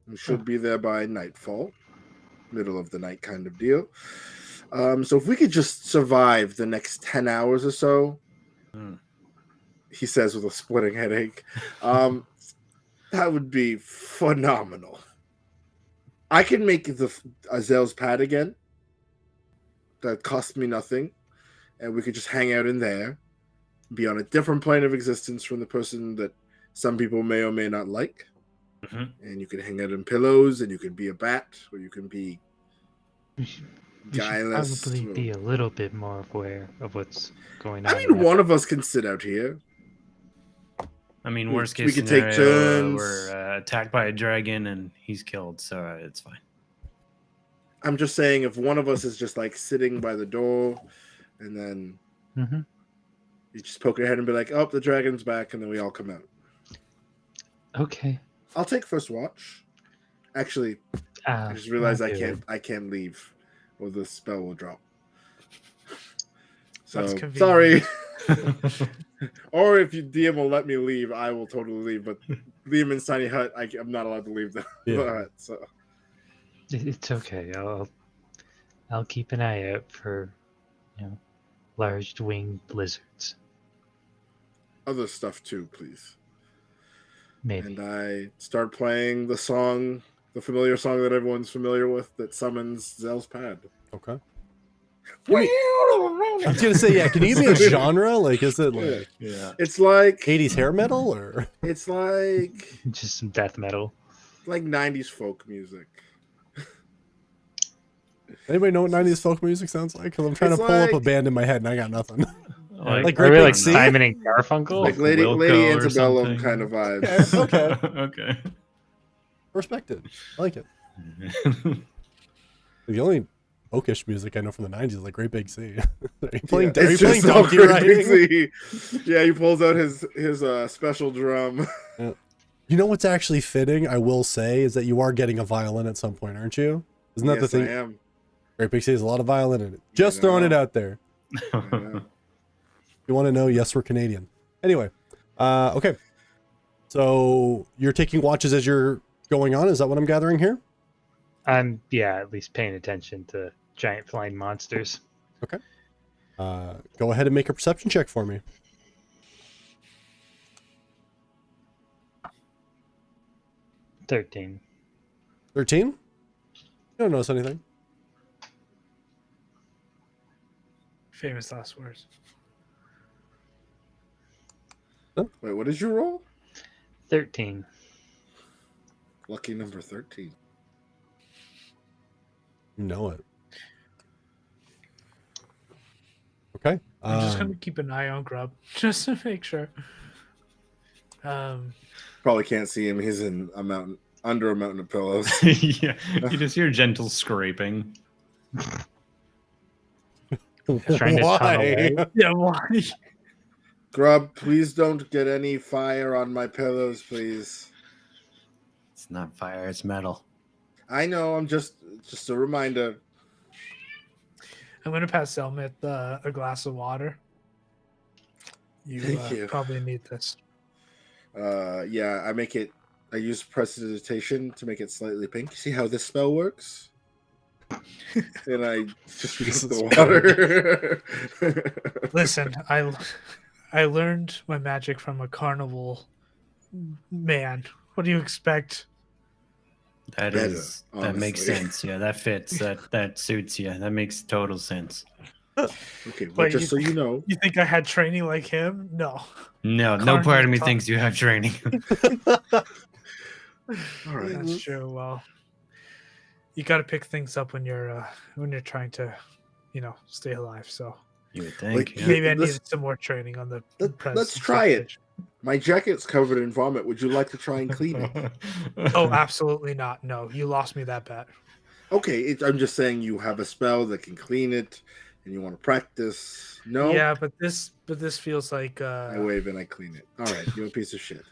We should be there by nightfall. Middle of the night kind of deal. So if we could just survive the next 10 hours or so, he says with a splitting headache, that would be phenomenal. I can make the Azel's pad again. That cost me nothing. And we could just hang out in there. Be on a different plane of existence from the person that some people may or may not like. Mm-hmm. And you can hang out in pillows, and you can be a bat, or you can be guileless. We should probably be a little bit more aware of what's going on. I mean, one of us can sit out here. I mean, worst case we could scenario, take turns. We're attacked by a dragon and he's killed, so it's fine. I'm just saying, if one of us is just like sitting by the door, and then you just poke your head and be like, "Oh, the dragon's back," and then we all come out. Okay. I'll take first watch. Actually, I just realized I can't leave, or the spell will drop. So sorry. Or if you DM will let me leave, I will totally leave. But Liam's tiny hut, I'm not allowed to leave the hut. So it's okay. I'll keep an eye out for, large winged lizards. other stuff too, please. Maybe. And I start playing the song, the familiar song that everyone's familiar with that summons Zell's pad. Okay. I was gonna say, yeah. Can you give me a genre? Like, is it like Yeah. It's like 80s hair metal or? It's like Just some death metal. 90s folk music. Anybody know what 90s folk music sounds like? Because I'm trying It's to pull up a like- band in my head and I got nothing. Like are Great we Big like Sea? Simon and Garfunkel? Like Lady Wilco or Antebellum something. kind of vibes. Okay. Okay. Respected. I like it. The only folkish music I know from the 90s is like Great Big Sea. Are you playing, Yeah, are you it's playing just all donkey Great Big riding? Sea. Yeah, he pulls out his special drum. You know what's actually fitting, I will say, is that you are getting a violin at some point, aren't you? Isn't that the Yes, thing? I am. Great Big Sea has a lot of violin in it. Just throwing it know. out there. I know. You want to know? Yes, we're Canadian. Anyway, okay. So you're taking watches as you're going on. Is that what I'm gathering here? I'm at least paying attention to giant flying monsters. Okay. Go ahead and make a perception check for me. 13. 13? You don't notice anything. Famous last words. Wait, what did you roll? 13. Lucky number 13. You know it. Okay. I'm just gonna keep an eye on Grub just to make sure. Probably can't see him. He's in a mountain, under a mountain of pillows. Yeah. You just hear gentle scraping. Trying to tunnel Why? out. Yeah, why? Grub, please don't get any fire on my pillows, please. It's not fire, it's metal. I know. I'm just a reminder. I'm gonna pass Selmith a glass of water. You, Thank you. Probably need this. Yeah, I use prestidigitation to make it slightly pink. See how this spell works? And I just drink the water. Listen, I learned my magic from a carnival man. What do you expect? That Better, is that makes honestly. sense. Yeah, that fits. That suits you. That makes total sense. Okay, well, But just so you know, You think I had training like him? No. No part of Carnival me talk. thinks you have training. all right. That's true. Well, you got to pick things up when you're trying to, stay alive. So You would think. Like, yeah. maybe I Let's- needed some more training on the. Let's try it. My jacket's covered in vomit. Would you like to try and clean it? Oh, absolutely not. No, you lost me that bet. Okay, I'm just saying you have a spell that can clean it, and you want to practice. No, Yeah, but this feels like. I wave and I clean it. All right, you're a piece of shit.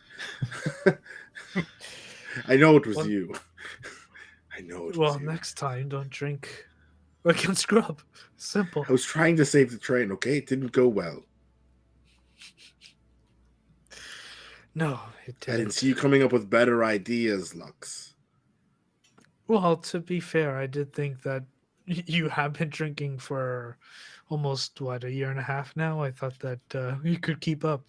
I know it was Well- you. I know it Well, was you. next time, don't drink against Grub. Simple. I was trying to save the train. Okay, it didn't go well. No, it I didn't didn't. see you coming up with better ideas, Lux. Well, to be fair, I did think that you have been drinking for almost a year and a half now. I thought that you could keep up.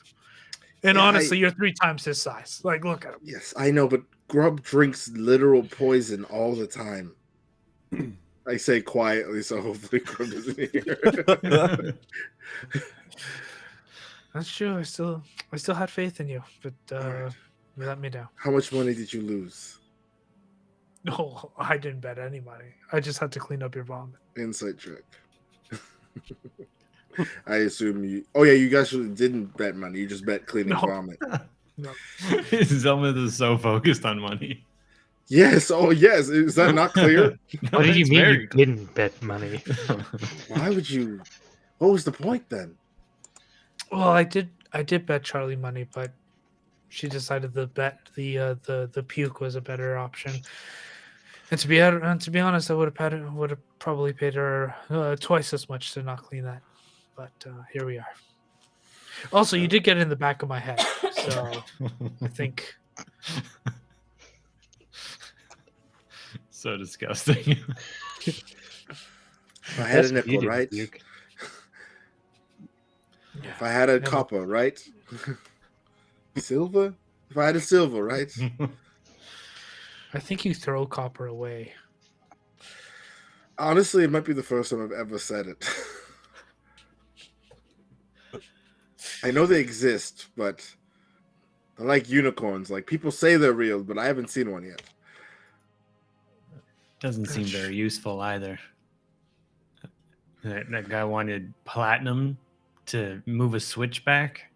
And Yeah, honestly, you're 3 times his size. Like, look at him. Yes, I know, but Grub drinks literal poison all the time. I say quietly, so hopefully Grub isn't here. That's true. I still had faith in you, but Alright. you let me down. How much money did you lose? No, I didn't bet any money. I just had to clean up your vomit. Insight check. I assume you. Oh yeah, you guys didn't bet money. You just bet cleaning No. vomit. Zelmith is so focused on money. Yes. Oh yes. Is that not clear? No, What did you it's mean very you didn't bet money? Why would you? What was the point then? Well, I did bet Charlie money, but she decided the the puke was a better option. And to be honest, I would have probably paid her twice as much to not clean that. But here we are. Also, you did get in the back of my head, so I think So disgusting. If I had That's a what you nickel, did, right? Duke. If I had a Never- copper, right? Silver? If I had a silver, right? I think you throw copper away. Honestly, it might be the first time I've ever said it. I know they exist, but they're like unicorns. Like people say they're real, but I haven't seen one yet. Doesn't seem very useful either. That guy wanted platinum to move a switch back.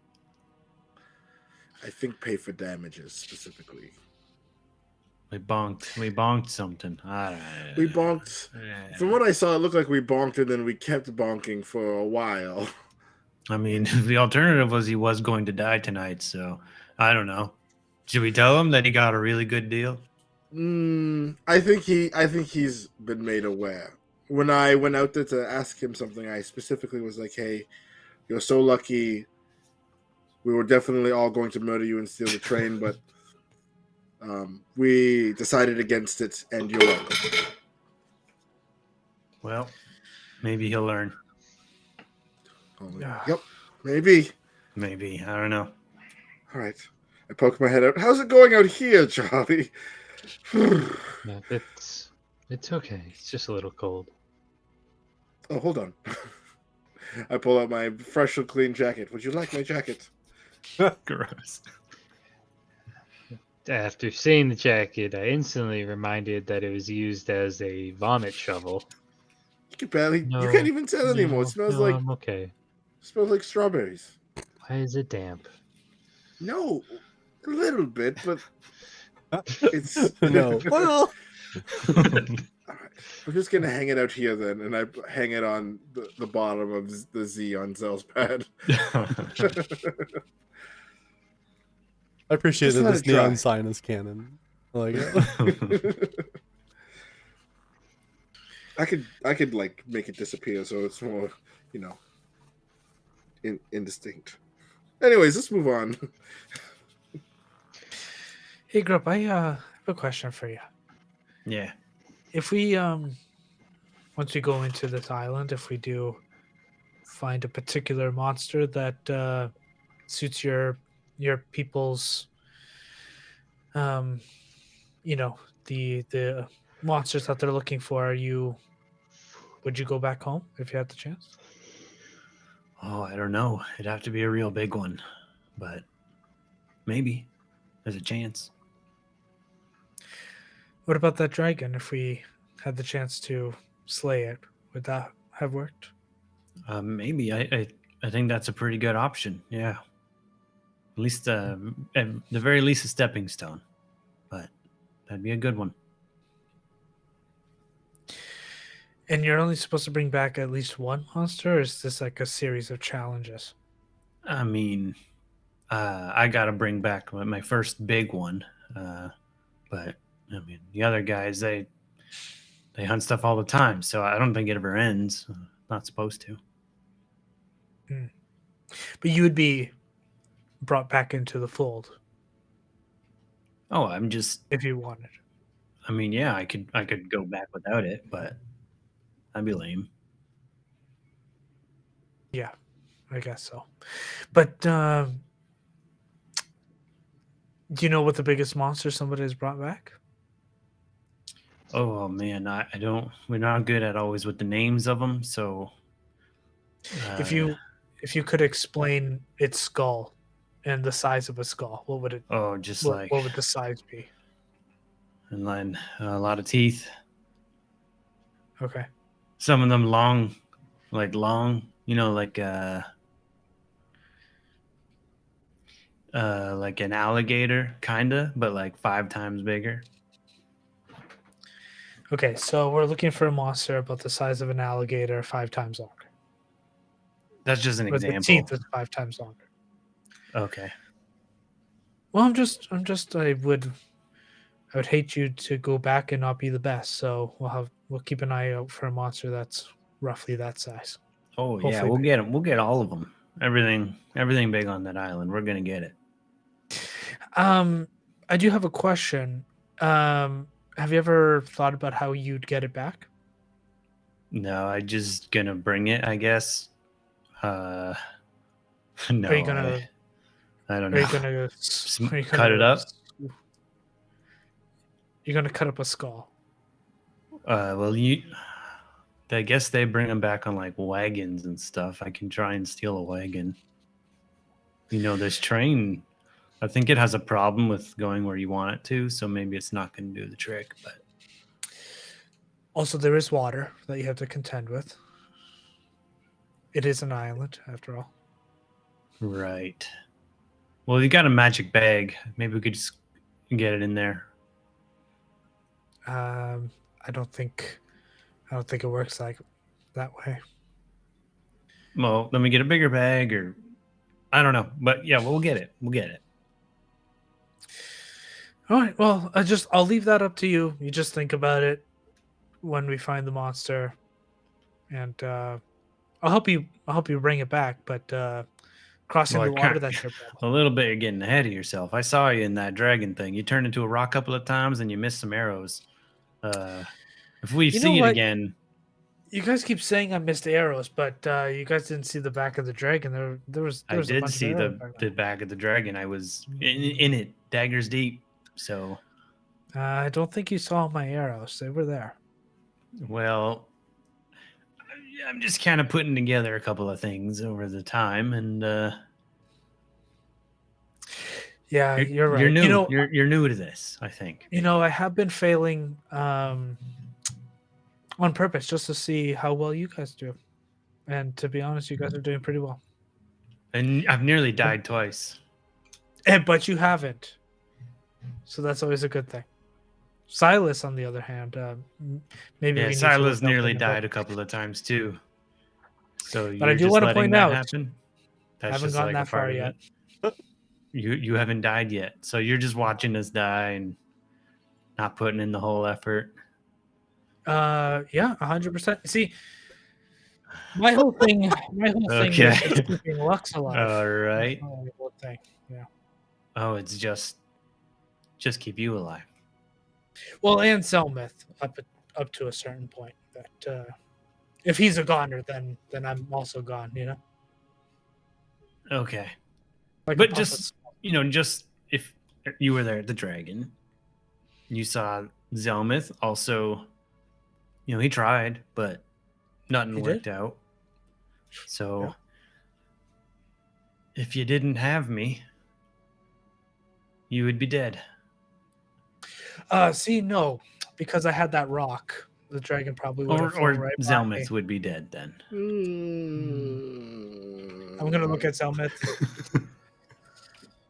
I think pay for damages specifically. We bonked something. I don't know. We bonked. From what I saw, it looked like we bonked and then we kept bonking for a while. I mean, the alternative was he was going to die tonight, so I don't know. Should we tell him that he got a really good deal? I think he's been made aware. When I went out there to ask him something, I specifically was like, "Hey, you're so lucky. We were definitely all going to murder you and steal the train, but we decided against it, and you're welcome." Well, maybe he'll learn. Yep, maybe. Maybe. I don't know. All right. I poke my head out. How's it going out here, Charlie? Yeah, it's okay. It's just a little cold. Oh, hold on. I pull out my fresh and clean jacket. Would you like my jacket? Gross. After seeing the jacket, I instantly reminded that it was used as a vomit shovel. You can barely. No, you can't even tell anymore. It smells like. I'm okay. Smells like strawberries. Why is it damp? No, a little bit, but it's No. Well, All right. I'm just gonna hang it out here then, and I hang it on the bottom of the Z on Zell's pad. I appreciate Just that let this it dry. neon sign is canon. I like it. I could like make it disappear so it's more, indistinct. Anyways, let's move on. Hey, Grup, I have a question for you. Yeah. If we once we go into this island, if we do find a particular monster that suits your people's the monsters that they're looking for, would you go back home if you had the chance? Oh, I don't know. It'd have to be a real big one, but maybe there's a chance. What about that dragon? If we had the chance to slay it, would that have worked? Maybe. I think that's a pretty good option. Yeah. At least, at the very least, a stepping stone. But that'd be a good one. And you're only supposed to bring back at least one monster, or is this like a series of challenges? I mean, I got to bring back my first big one. But I mean, the other guys, they hunt stuff all the time, so I don't think it ever ends. Not supposed to. But you would be brought back into the fold Oh, I'm just. if you wanted. I mean, yeah, I could go back without it, but that'd be lame. Yeah, I guess so. But do you know what the biggest monster somebody has brought back? Oh man, I don't. We're not good at always with the names of them, so. If you could explain its skull and the size of a skull, what would it? Oh, just What would the size be? and then a lot of teeth. Okay. Some of them long, like like an alligator, kinda, but like 5 times bigger. Okay, so we're looking for a monster about the size of an alligator, 5 times longer. That's just an But the example. teeth is 5 times longer. Okay. Well, I would hate you to go back and not be the best. So we'll keep an eye out for a monster that's roughly that size. Oh yeah, Hopefully we'll big. get them. We'll get all of them. Everything big on that island. We're gonna get it. I do have a question. Have you ever thought about how you'd get it back? No, I just gonna bring it, I guess. No. Are you gonna I don't Are know. you gonna are you Cut it gonna- up? You're gonna cut up a skull. Well, I guess they bring them back on like wagons and stuff. I can try and steal a wagon. This train, I think it has a problem with going where you want it to, so maybe it's not going to do the trick. But Also, there is water that you have to contend with. It is an island, after all. right. Well, you got a magic bag. Maybe we could just get it in there. I don't think it works like that way. Well, let me get a bigger bag, or I don't know. But yeah, we'll get it. We'll get it. All right. Well, I'll leave that up to you. You just think about it when we find the monster, and I'll help you. I'll help you bring it back. But crossing Well, the I water, can't- that's your problem. A little bit, you're getting ahead of yourself. I saw you in that dragon thing. You turned into a rock a couple of times, and you missed some arrows. If we You know see it what? again, You guys keep saying I missed arrows, but you guys didn't see the back of the dragon. There was I a did bunch see of arrows the back there. back of the dragon. I was in it, daggers deep. So, I don't think you saw my arrows. They were there. well, I'm just kind of putting together a couple of things over the time, and Yeah, you're right. You're new. You know, You're new to this, I think. I have been failing on purpose just to see how well you guys do. And to be honest, you guys are doing pretty well. And I've nearly died twice. But you haven't. So that's always a good thing. Silas, on the other hand, maybe we Yeah, need to Silas look up nearly in the died book. a couple of times too. So But I you're do just wanna letting point that out, happen? I That's haven't just gotten like a that far part of yet. it. You haven't died yet, so you're just watching us die and not putting in the whole effort. Yeah, 100%. See, my whole thing Okay. is just keeping Lux alive. All right. That's my whole thing. Yeah. Oh, it's just keep you alive. Well, and Selmith up to a certain point. That if he's a goner, then I'm also gone. Okay. Like a But puff just just if you were there at the dragon, you saw Zelmith also, he tried, but nothing He worked did? out. So Yeah. if you didn't have me, you would be dead. See, no, because I had that rock. The dragon probably would have Or flown right by me. Zelmith would be dead then. I'm gonna look at Selmith.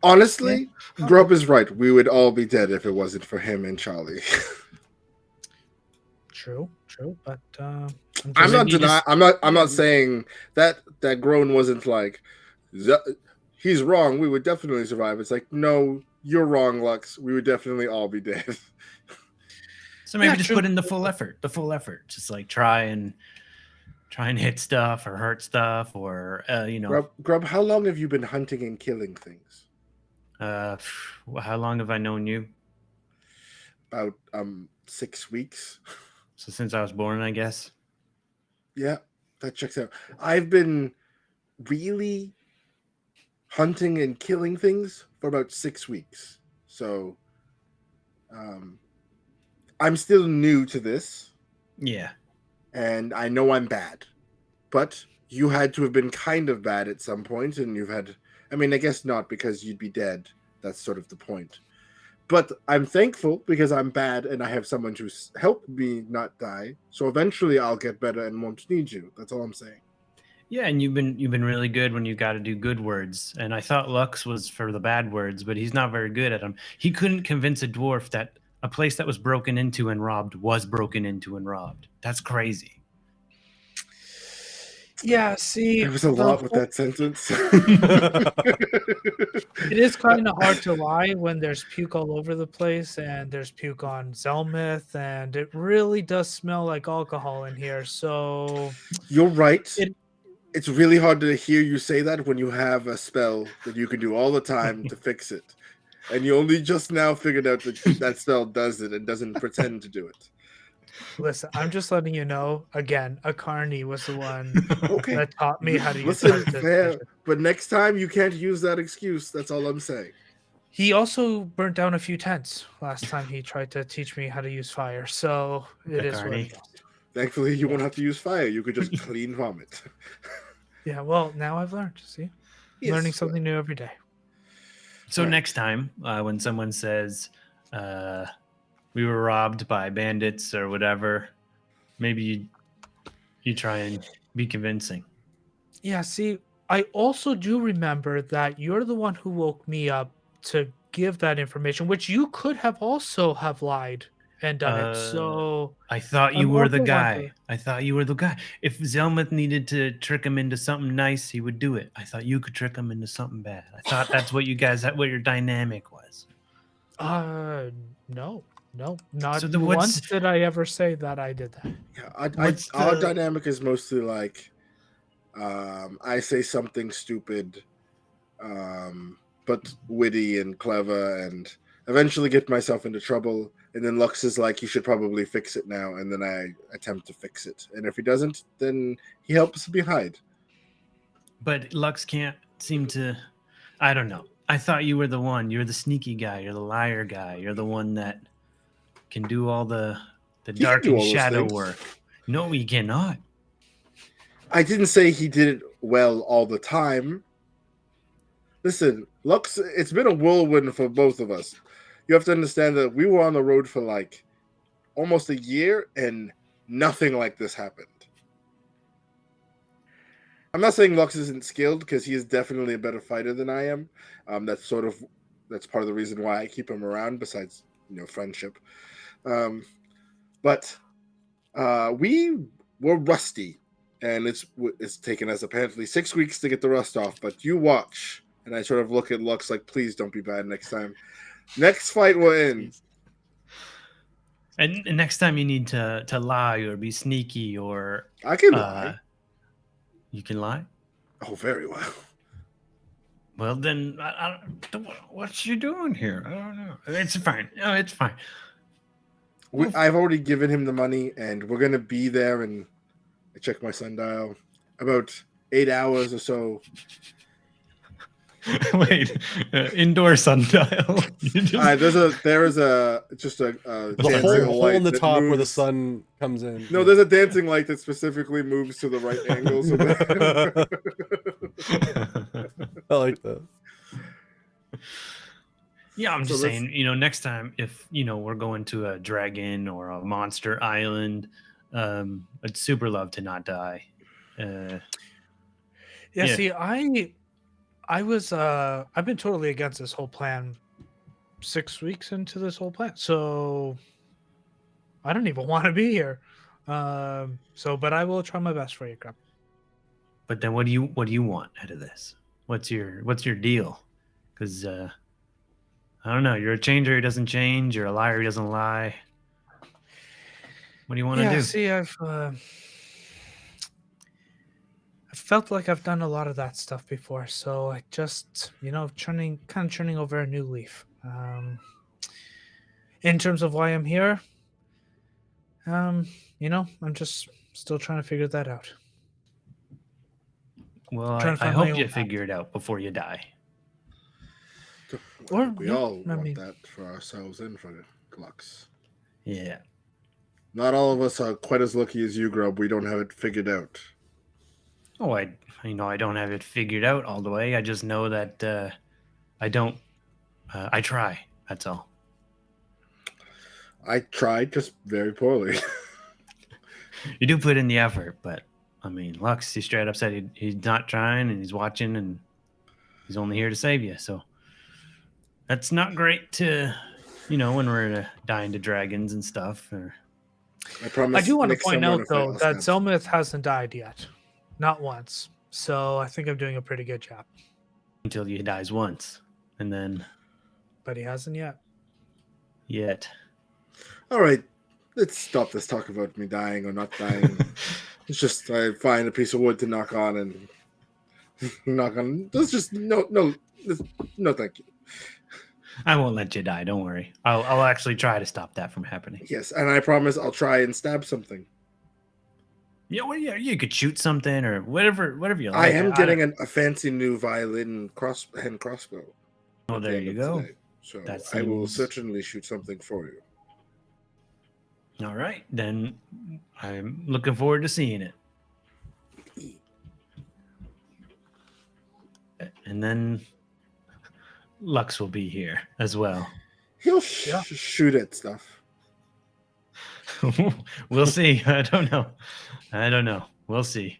Honestly, Grub is right. We would all be dead if it wasn't for him and Charlie. True, but I'm Maybe not you denying. just- I'm not saying that groan wasn't like he's wrong. We would definitely survive. It's like, no, you're wrong, Lux. We would definitely all be dead. So maybe Yeah, just true. put in the full effort. Just like try and hit stuff or hurt stuff or Grub, how long have you been hunting and killing things? How long have I known you? About 6 weeks. So since I was born, I guess. Yeah, that checks out. I've been really hunting and killing things for about 6 weeks. So I'm still new to this, Yeah. and I know I'm bad. But you had to have been kind of bad at some point, and I guess not, because you'd be dead. That's sort of the point. But I'm thankful because I'm bad and I have someone to help me not die. So eventually I'll get better and won't need you. That's all I'm saying. Yeah, and you've been really good when you've got to do good words. And I thought Lux was for the bad words, but he's not very good at them. He couldn't convince a dwarf that a place that was broken into and robbed was broken into and robbed. That's crazy. yeah. See, There was a lot with that sentence. It is kind of hard to lie when there's puke all over the place and there's puke on Zelmith, and it really does smell like alcohol in here. So You're right. It- It's really hard to hear you say that when you have a spell that you can do all the time to fix it. And you only just now figured out that that spell does it and doesn't pretend to do it. Listen, I'm just letting you know. Again, Akarni was the one Okay. that taught me how to use Listen, targeted fair, vision. but next time you can't use that excuse. That's all I'm saying. He also burnt down a few tents last time he tried to teach me how to use fire. So it is what Akarni. it is. Thankfully, you Yeah. won't have to use fire. You could just clean vomit. Yeah. Well, now I've learned. See, Yes, learning something new every day. So Right. next time, when someone says we were robbed by bandits or whatever, maybe you try and be convincing. Yeah. See, I also do remember that you're the one who woke me up to give that information, which you could have also have lied and done it. So I thought you I'm were the also guy. wondering. I thought you were the guy. If Zelmuth needed to trick him into something nice, he would do it. I thought you could trick him into something bad. I thought that's what you guys, what your dynamic was. No, not So then once did I ever say that I did that. Yeah, What's our the- dynamic is mostly like I say something stupid, but witty and clever, and eventually get myself into trouble. And then Lux is like, "You should probably fix it now." And then I attempt to fix it. And if he doesn't, then he helps me hide. But Lux can't seem to. I don't know. I thought you were the one. You're the sneaky guy. You're the liar guy. You're the one that can do all the can dark do and all those shadow things. work. No, he cannot. I didn't say he did it well all the time. Listen, Lux, it's been a whirlwind for both of us. You have to understand that we were on the road for like almost a year and nothing like this happened. I'm not saying Lux isn't skilled because he is definitely a better fighter than I am. That's part of the reason why I keep him around. Besides, friendship. But we were rusty, and it's taken us apparently 6 weeks to get the rust off. But you watch, and I sort of look at Lux like, please don't be bad next time. Next fight we're in. And next time you need to lie or be sneaky or I can lie. You can lie. Oh, very well. Well, then, I don't, what's you doing here? I don't know. It's fine. No, it's fine. I've already given him the money, and we're gonna be there. And I check my sundial, about 8 hours or so. Wait, indoor sundial. There is a There's a dancing hole light in the that top where the moves. sun comes in. No, there's a dancing light that specifically moves to the right angle. So I like that. Yeah, I'm So just let's- saying, next time if, we're going to a dragon or a monster island, I'd super love to not die. Yeah. Yeah. See, I was I've been totally against this whole plan 6 weeks into this whole plan. So I don't even want to be here. But I will try my best for you, Grub. But then what do you want out of this? What's your deal? Because I don't know. You're a changer who doesn't change. You're a liar who doesn't lie. What do you want to do? See, I felt like I've done a lot of that stuff before, so I just turning over a new leaf. In terms of why I'm here, I'm just still trying to figure that out. Well, trying to I find my hope you own path. figure it out before you die. Or we yeah, all I want mean- that for ourselves and for Lux. Yeah. Not all of us are quite as lucky as you, Grub. We don't have it figured out. Oh, I don't have it figured out all the way. I just know that I don't. I try. That's all. I tried, just very poorly. You do put in the effort, but I mean, Lux, he straight up said he's not trying and he's watching and he's only here to save you. So that's not great to, when we're dying to dragons and stuff. Or I promise. I do want to next point time we're out in a fight, though I'll that stab Zelmuth hasn't died yet, not once. So I think I'm doing a pretty good job. until he dies once, and then But he hasn't yet. yet. All right, let's stop this talk about me dying or not dying. It's just I find a piece of wood to knock on and knock on. There's just no, thank you. I won't let you die. Don't worry. I'll actually try to stop that from happening. Yes, and I promise I'll try and stab something. Yeah, well, yeah, you could shoot something or whatever you I like. am getting a fancy new violin hand crossbow. Oh, at the there end you of go. today. So That I will seems- certainly shoot something for you. All right, then I'm looking forward to seeing it. And then Lux will be here as well. He'll Yeah. shoot at stuff. We'll see. I don't know. We'll see.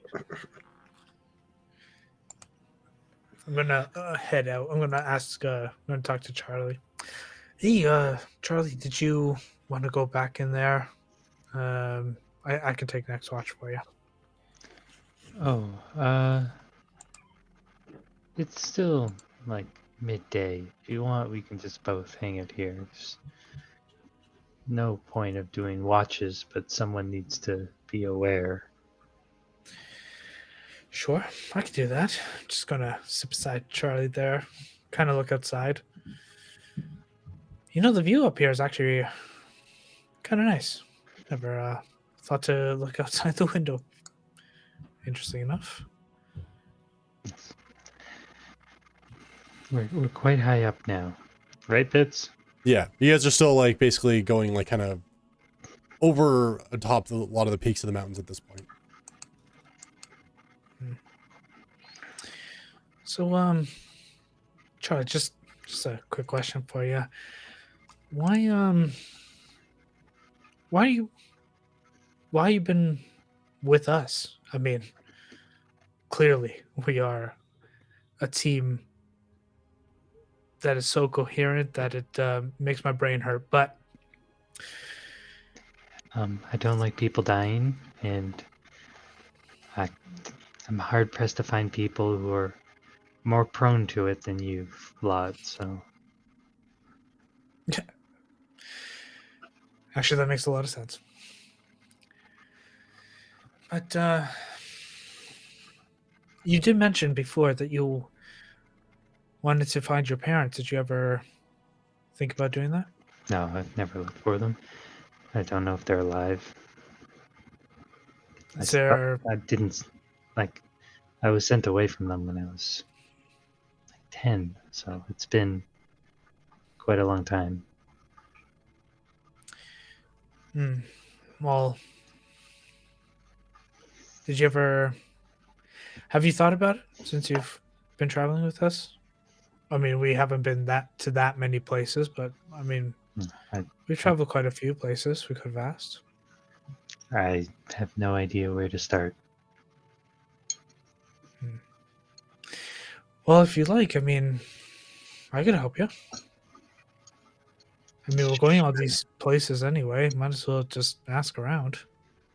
I'm gonna head out. I'm gonna ask. I'm gonna talk to Charlie. Hey, Charlie, did you want to go back in there? I can take next watch for you. Oh, it's still like midday. If you want, we can just both hang out here. There's no point of doing watches, but someone needs to be aware. Sure, I can do that. Just gonna sit beside Charlie there, kind of look outside. You know, the view up here is actually kind of nice. Never thought to look outside the window. Interesting enough. We're quite high up now, right, Bits? Yeah, you guys are still like basically going like kind of over atop a lot of the peaks of the mountains at this point. So, Charlie, just a quick question for you. Why you been with us? I mean, clearly we are a team that is so coherent that it makes my brain hurt. But I don't like people dying, and I'm hard pressed to find people who are more prone to it than you lot. So actually, that makes a lot of sense. But you did mention before that you wanted to find your parents. Did you ever think about doing that? no, I've never looked for them. I don't know if they're alive. Is there I didn't like. I was sent away from them when I was like 10, so it's been quite a long time. Well, did you ever have you thought about it since you've been traveling with us? I mean, we haven't been that many places, but I mean, we've traveled quite a few places we could have asked. I have no idea where to start. Well, if you like, I mean, I could help you. I mean, we're going all these places anyway. Might as well just ask around.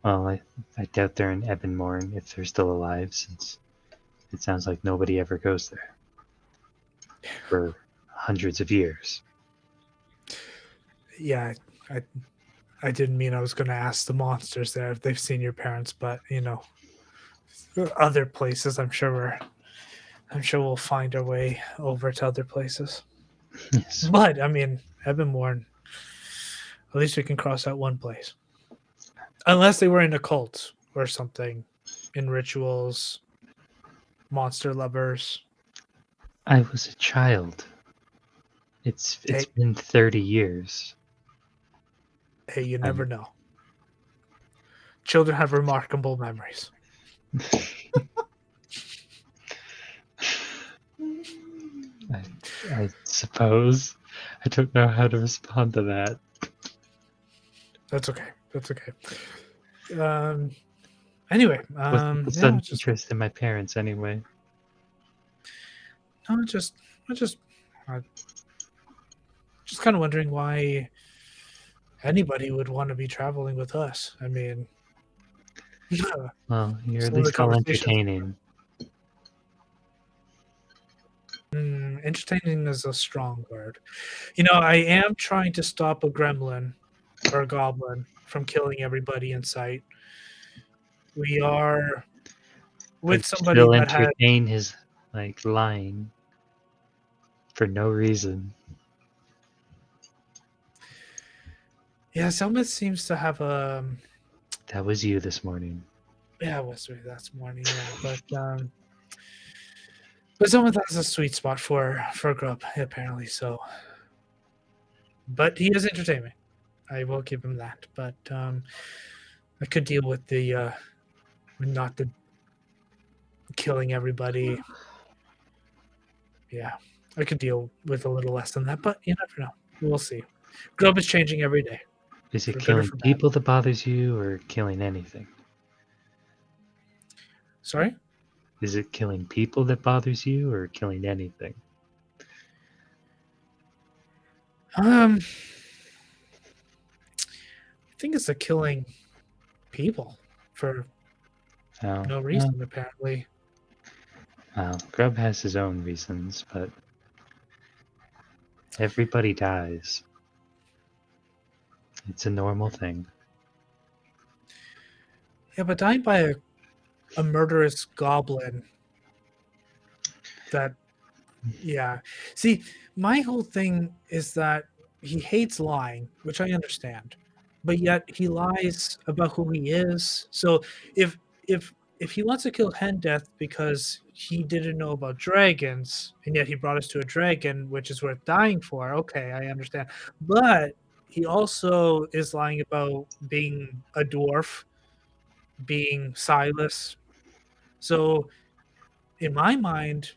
Well, I doubt they're in Ebonmorn if they're still alive, since it sounds like nobody ever goes there for hundreds of years. Yeah, I didn't mean I was going to ask the monsters there if they've seen your parents, but you know, other places. I'm sure we'll find our way over to other places. Yes. But I mean, Ebonmorn, at least we can cross out one place. Unless they were in a cult or something, in rituals, monster lovers. I was a child. It's Hey. been 30 years. Hey, you never know. Children have remarkable memories. I suppose. I don't know how to respond to that. That's okay. Anyway, What's the yeah, sudden just interest in my parents anyway? I'm just kind of wondering why anybody would want to be traveling with us. I mean, Well, you're Some at of the least all conversations- entertaining. entertaining is a strong word. You know, I am trying to stop a gremlin or a goblin from killing everybody in sight. We are with But somebody still that had entertain his like lying for no reason. Yeah, Zelmith seems to have a. That was you this morning. Yeah, it was that's morning. Yeah, but Zelmith has a sweet spot for Grub apparently. So, but he is entertaining. I will give him that. But I could deal with the not the killing everybody. Yeah, I could deal with a little less than that. But you never know. We'll see. Grub is changing every day. Is it For good or killing for bad. people that bothers you, or killing anything? Sorry. Is it killing people that bothers you, or killing anything? I think it's a killing people for Oh, no reason apparently. well, Grub has his own reasons, but everybody dies. It's a normal thing. Yeah, but dying by a murderous goblin. That, yeah. See, my whole thing is that he hates lying, which I understand, but yet he lies about who he is. So if if he wants to kill Hen Death because he didn't know about dragons, and yet he brought us to a dragon, which is worth dying for, okay, I understand. But he also is lying about being a dwarf, being Silas. So in my mind,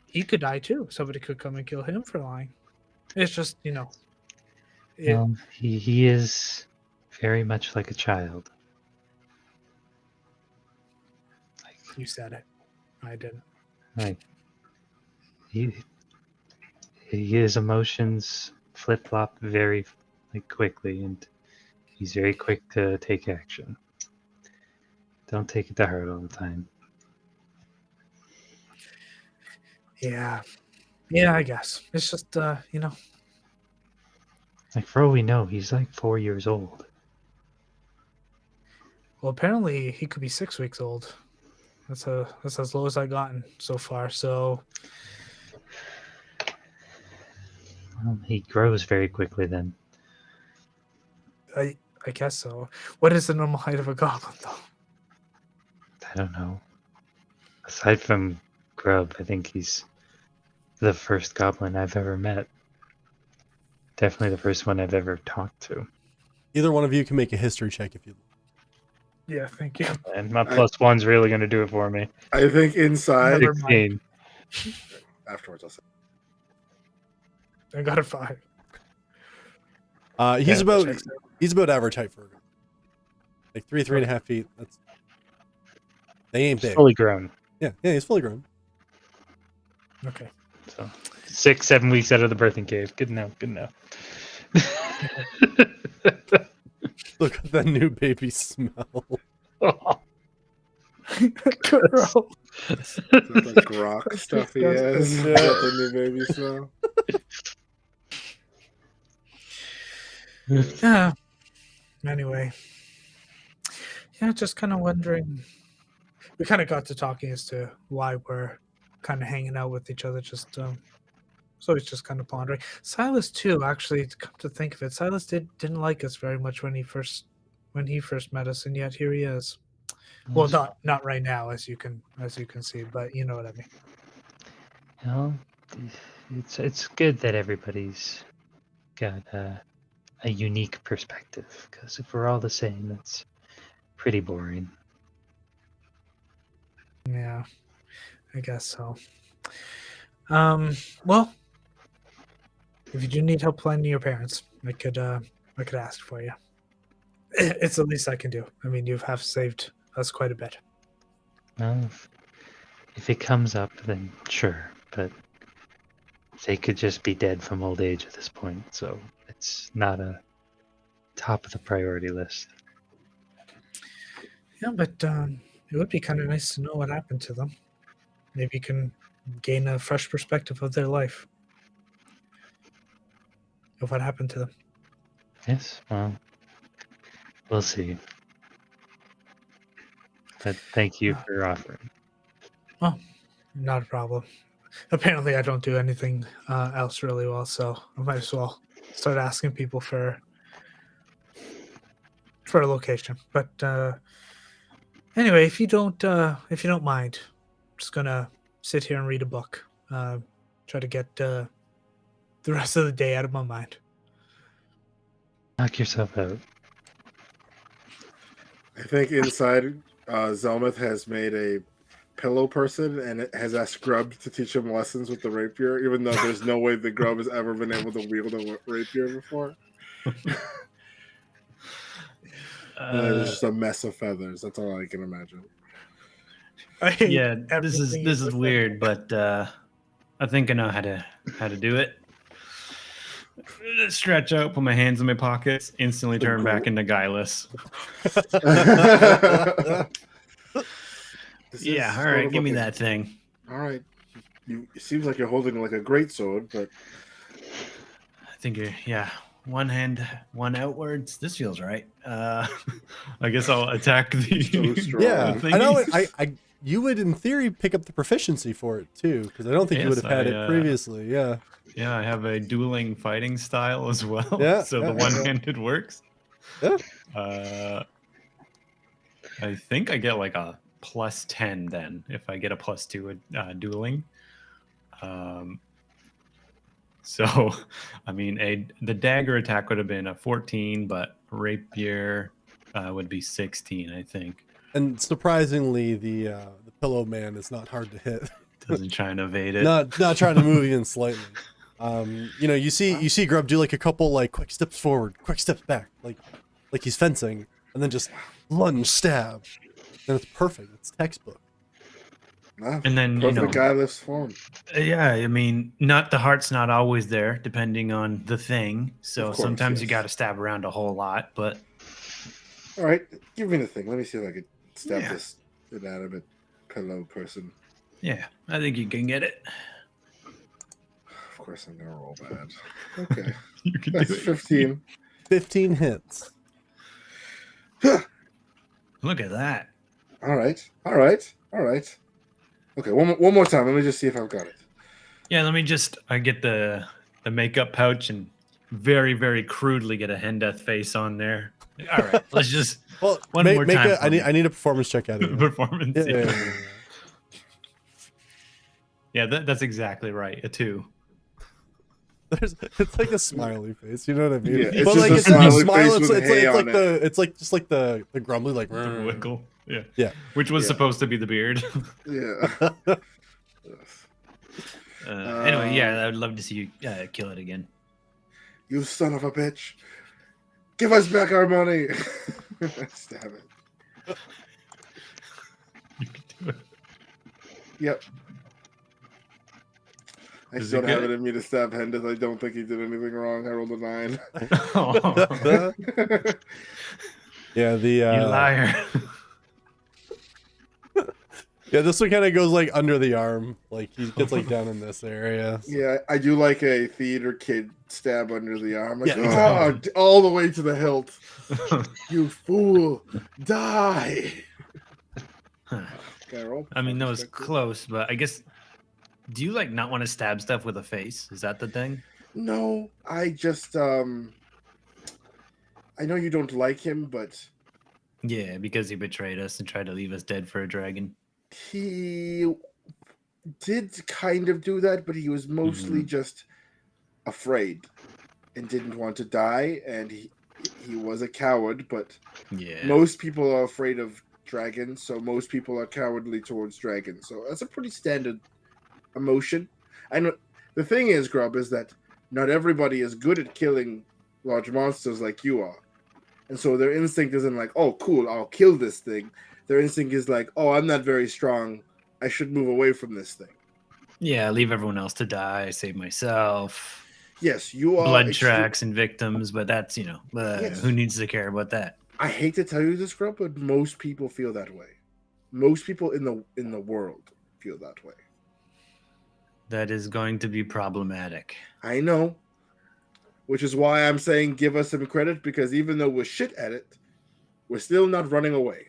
he could die too. Somebody could come and kill him for lying. It's just, it, He is very much like a child. you said it. I didn't. Like he his emotions flip flop very quickly, and he's very quick to take action. Don't take it to heart all the time. Yeah. Yeah, I guess. It's just, Like, for all we know, he's like 4 years old. well, apparently he could be 6 weeks old. That's as low as I've gotten so far. So Well, he grows very quickly then. I guess so. What is the normal height of a goblin, though? I don't know. Aside from Grub, I think he's the first goblin I've ever met. Definitely the first one I've ever talked to. Either one of you can make a history check if you. Yeah, thank you. And my +1's really going to do it for me. I think inside. Never mind. 16. Afterwards, I'll say. I got a 5. He's Yeah, about checks out. he's about average height for a goblin. Like 3.5 feet. They ain't big. Fully grown. Yeah, he's fully grown. Okay. So 6-7 weeks out of the birthing cave. Good enough. Good enough. Look at that new baby smell. Gross. The grok stuff he has. disgusting. Is that the new baby smell? Yeah. Anyway. Yeah, just kind of wondering. We kind of got to talking as to why we're kind of hanging out with each other. Just so it's just kind of pondering. Silas too. Actually, to come to think of it, Silas didn't like us very much when he first met us, and yet here he is. Well, not right now, as you can see, but you know what I mean. Well, it's good that everybody's got a unique perspective, because if we're all the same, that's pretty boring. Yeah, I guess so. Well, if you do need help finding your parents, I could ask for you. It's the least I can do. I mean, you have saved us quite a bit. Well, if it comes up, then sure, but they could just be dead from old age at this point, so it's not a top of the priority list. Yeah, but it would be kind of nice to know what happened to them. Maybe you can gain a fresh perspective of their life, of what happened to them. Yes, well, we'll see. But thank you for offering. Oh, not a problem. Apparently, I don't do anything else really well, so I might as well start asking people for for a location. But anyway, if you don't mind, I'm just gonna sit here and read a book. Try to get the rest of the day out of my mind. Knock yourself out. I think inside, Zelmuth has made a pillow person and it has asked Grub to teach him lessons with the rapier, even though there's no way the Grub has ever been able to wield a rapier before. It's just a mess of feathers. That's all I can imagine. I hate Yeah, this everything is you said. weird, but I think I know how to do it. Stretch out, put my hands in my pockets, instantly turn back into guileless. Yeah, all right, give me that thing. All right. It seems like you're holding like a great sword, but I think one hand, one outwards. This feels right. I guess I'll attack the. So strong. Yeah, the I know. thingies. You would, in theory, pick up the proficiency for it too, because I don't think you would Yes, have had it previously. Yeah. Yeah, I have a dueling fighting style as well. Yeah, so yeah, the one-handed works. Yeah. I think I get like a +10 then if I get a +2 dueling. So, I mean, the dagger attack would have been a 14, but rapier would be 16, I think. And surprisingly, the pillow man is not hard to hit. Doesn't try and evade it. not trying to move even slightly. You see Grub do like a couple like quick steps forward, quick steps back, like he's fencing, and then just lunge stab. And it's perfect. It's textbook. And then perfect guileless form. Yeah, I mean, the heart's not always there, depending on the thing. So sometimes you got to stab around a whole lot. But all right, give me the thing. Let me see if I can stab this inanimate pillow person. Yeah, I think you can get it. Of course, I'm gonna roll bad. Okay, You can that's do it. 15. 15 hits. Look at that. All right. Okay, one more time. Let me just see if I've got it. Yeah, I get the makeup pouch and very, very crudely get a Hendeth face on there. All right, let's just Well, one more time. I need a performance check out of you. Performance. Yeah. Yeah, that's exactly right. A 2. It's like a smiley face, you know what I mean? Yeah, it's but just like a instead of smiley smile, face it's with hay like on just like the grumbly like The wiggle. Yeah. Yeah. Which was supposed to be the beard. Yeah. Anyway, yeah, I would love to see you kill it again. You son of a bitch! Give us back our money! Stab it. You can do it. Yep. I Is still it have good? it in me to stab Hendith. I don't think he did anything wrong. I rolled a 9. Oh, Yeah, you liar. Yeah, this one kind of goes like under the arm, like he gets like down in this area. Yeah, I do like a theater kid stab under the arm. Like, Yeah, exactly. all the way to the hilt. You fool! Die! Okay, roll I mean, that was perspective. close, but I guess. Do you like not want to stab stuff with a face? Is that the thing? No, I just I know you don't like him, but Yeah, because he betrayed us and tried to leave us dead for a dragon. he did kind of do that, but he was mostly just afraid and didn't want to die, and he was a coward, but Yeah. most people are afraid of dragons, so most people are cowardly towards dragons. So that's a pretty standard emotion. And the thing is, Grub, is that not everybody is good at killing large monsters like you are. And so their instinct isn't like, oh, cool, I'll kill this thing. Their instinct is like, oh, I'm not very strong. I should move away from this thing. Yeah, leave everyone else to die, save myself. Yes, you are. Blood tracks and victims, but that's, Yes. who needs to care about that? I hate to tell you this, Grub, but most people feel that way. Most people in the world feel that way. That is going to be problematic. I know. Which is why I'm saying give us some credit, because even though we're shit at it, we're still not running away.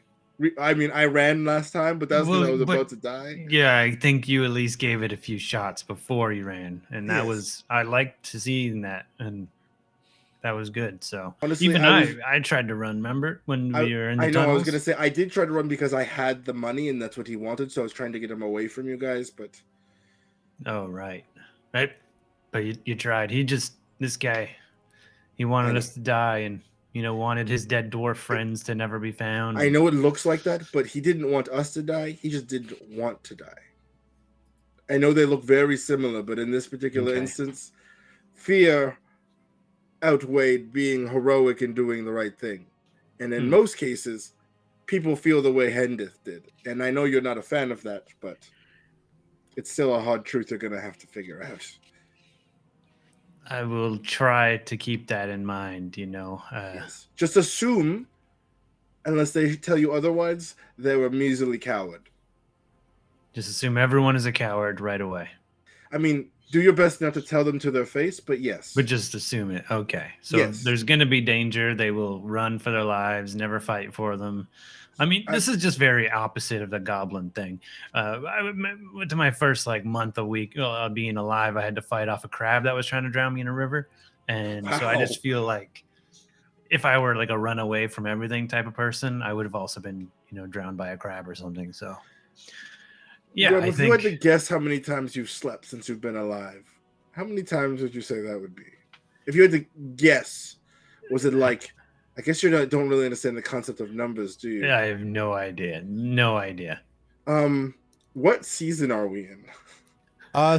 I mean, I ran last time, but that's when I was about to die. Yeah, I think you at least gave it a few shots before you ran. And that was, I liked to see that. And that was good. So Honestly, even I I tried to run. Remember when we were in the I know I was tunnels? gonna say I did try to run because I had the money and that's what he wanted, so I was trying to get him away from you guys, but Oh right, right. But you tried. This guy. He I wanted know. us to die, and wanted his dead dwarf friends to never be found. I know it looks like that, but he didn't want us to die. He just didn't want to die. I know they look very similar, but in this particular Okay. instance, fear outweighed being heroic and doing the right thing. And in most cases, people feel the way Hendith did. And I know you're not a fan of that, but it's still a hard truth you're going to have to figure out. I will try to keep that in mind. Yes. Just assume, unless they tell you otherwise, they're a measly coward. Just assume everyone is a coward right away. I mean, do your best not to tell them to their face, but yes. But just assume it. Okay. So Yes. there's going to be danger. They will run for their lives, never fight for them. I mean, this is just very opposite of the goblin thing. I went to my first month a week being alive. I had to fight off a crab that was trying to drown me in a river. And so I just feel like if I were a runaway from everything type of person, I would have also been, drowned by a crab or something. So yeah, Graham, I if think you had to guess how many times you've slept since you've been alive, how many times would you say that would be? If you had to guess, was it I guess you don't really understand the concept of numbers, do you? Yeah, I have no idea. No idea. What season are we in?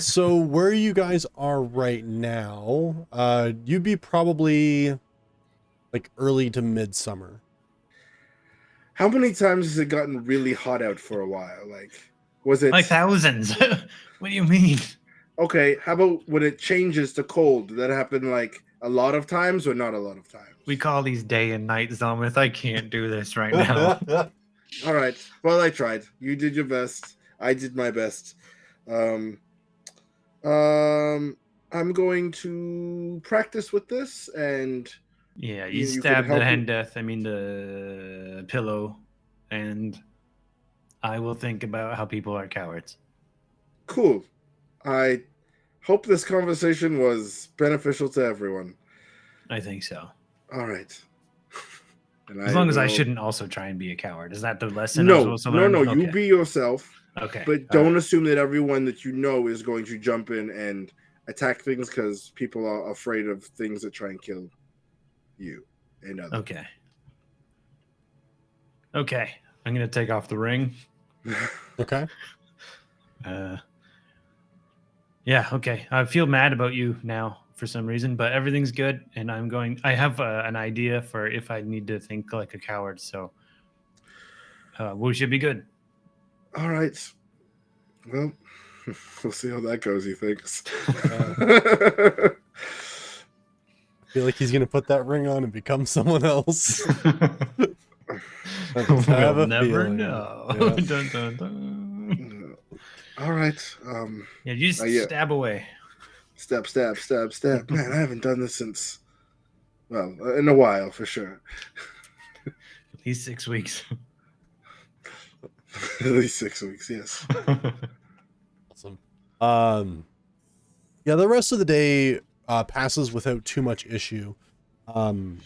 So where you guys are right now, you'd be probably early to midsummer. How many times has it gotten really hot out for a while? Was it thousands? What do you mean? Okay, how about when it changes to cold? Did that happen a lot of times or not a lot of times? We call these day and night, Zelmith. I can't do this right now. All right. Well, I tried. You did your best. I did my best. I'm going to practice with this, and yeah, you can stabbed help the me. hand death. I mean the pillow, and I will think about how people are cowards. Cool. I hope this conversation was beneficial to everyone. I think so. All right. And as long as I shouldn't also try and be a coward. Is that the lesson? No, no. Okay. You be yourself. Okay. But don't assume that everyone that you know is going to jump in and attack things because people are afraid of things that try and kill you and others. Okay. Okay. I'm going to take off the ring. Okay. Yeah, okay. I feel mad about you now for some reason, but everything's good. And I have an idea for if I need to think like a coward. So we should be good. All right. Well, we'll see how that goes, he thinks. I feel like he's going to put that ring on and become someone else. We'll never know. Yeah. Dun, dun, dun. All right. Yeah, you just stab away. Stab. Man, I haven't done this since, well, in a while for sure. At least 6 weeks. At least 6 weeks, yes. Awesome. Yeah, the rest of the day passes without too much issue. That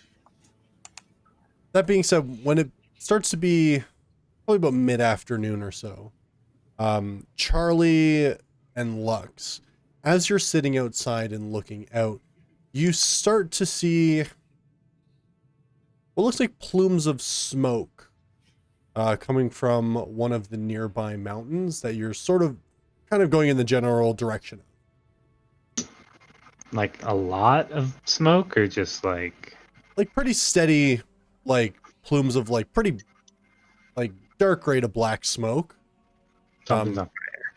being said, when it starts to be probably about mid-afternoon or so, Charlie and Lux, as you're sitting outside and looking out, you start to see what looks like plumes of smoke coming from one of the nearby mountains that you're kind of going in the general direction of. Like a lot of smoke, or just like pretty steady, plumes of pretty dark gray to black smoke. something's on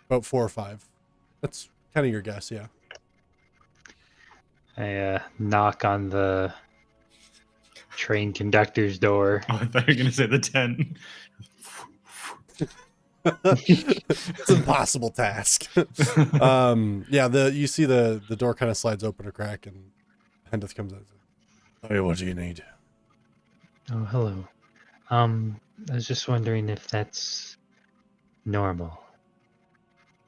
About 4 or 5. That's kind of your guess, yeah. I knock on the train conductor's door. Oh, I thought you were going to say the tent. It's an impossible task. You see the door kind of slides open a crack and Hendith comes in. Hey, what do you need? Oh, hello. I was just wondering if that's normal.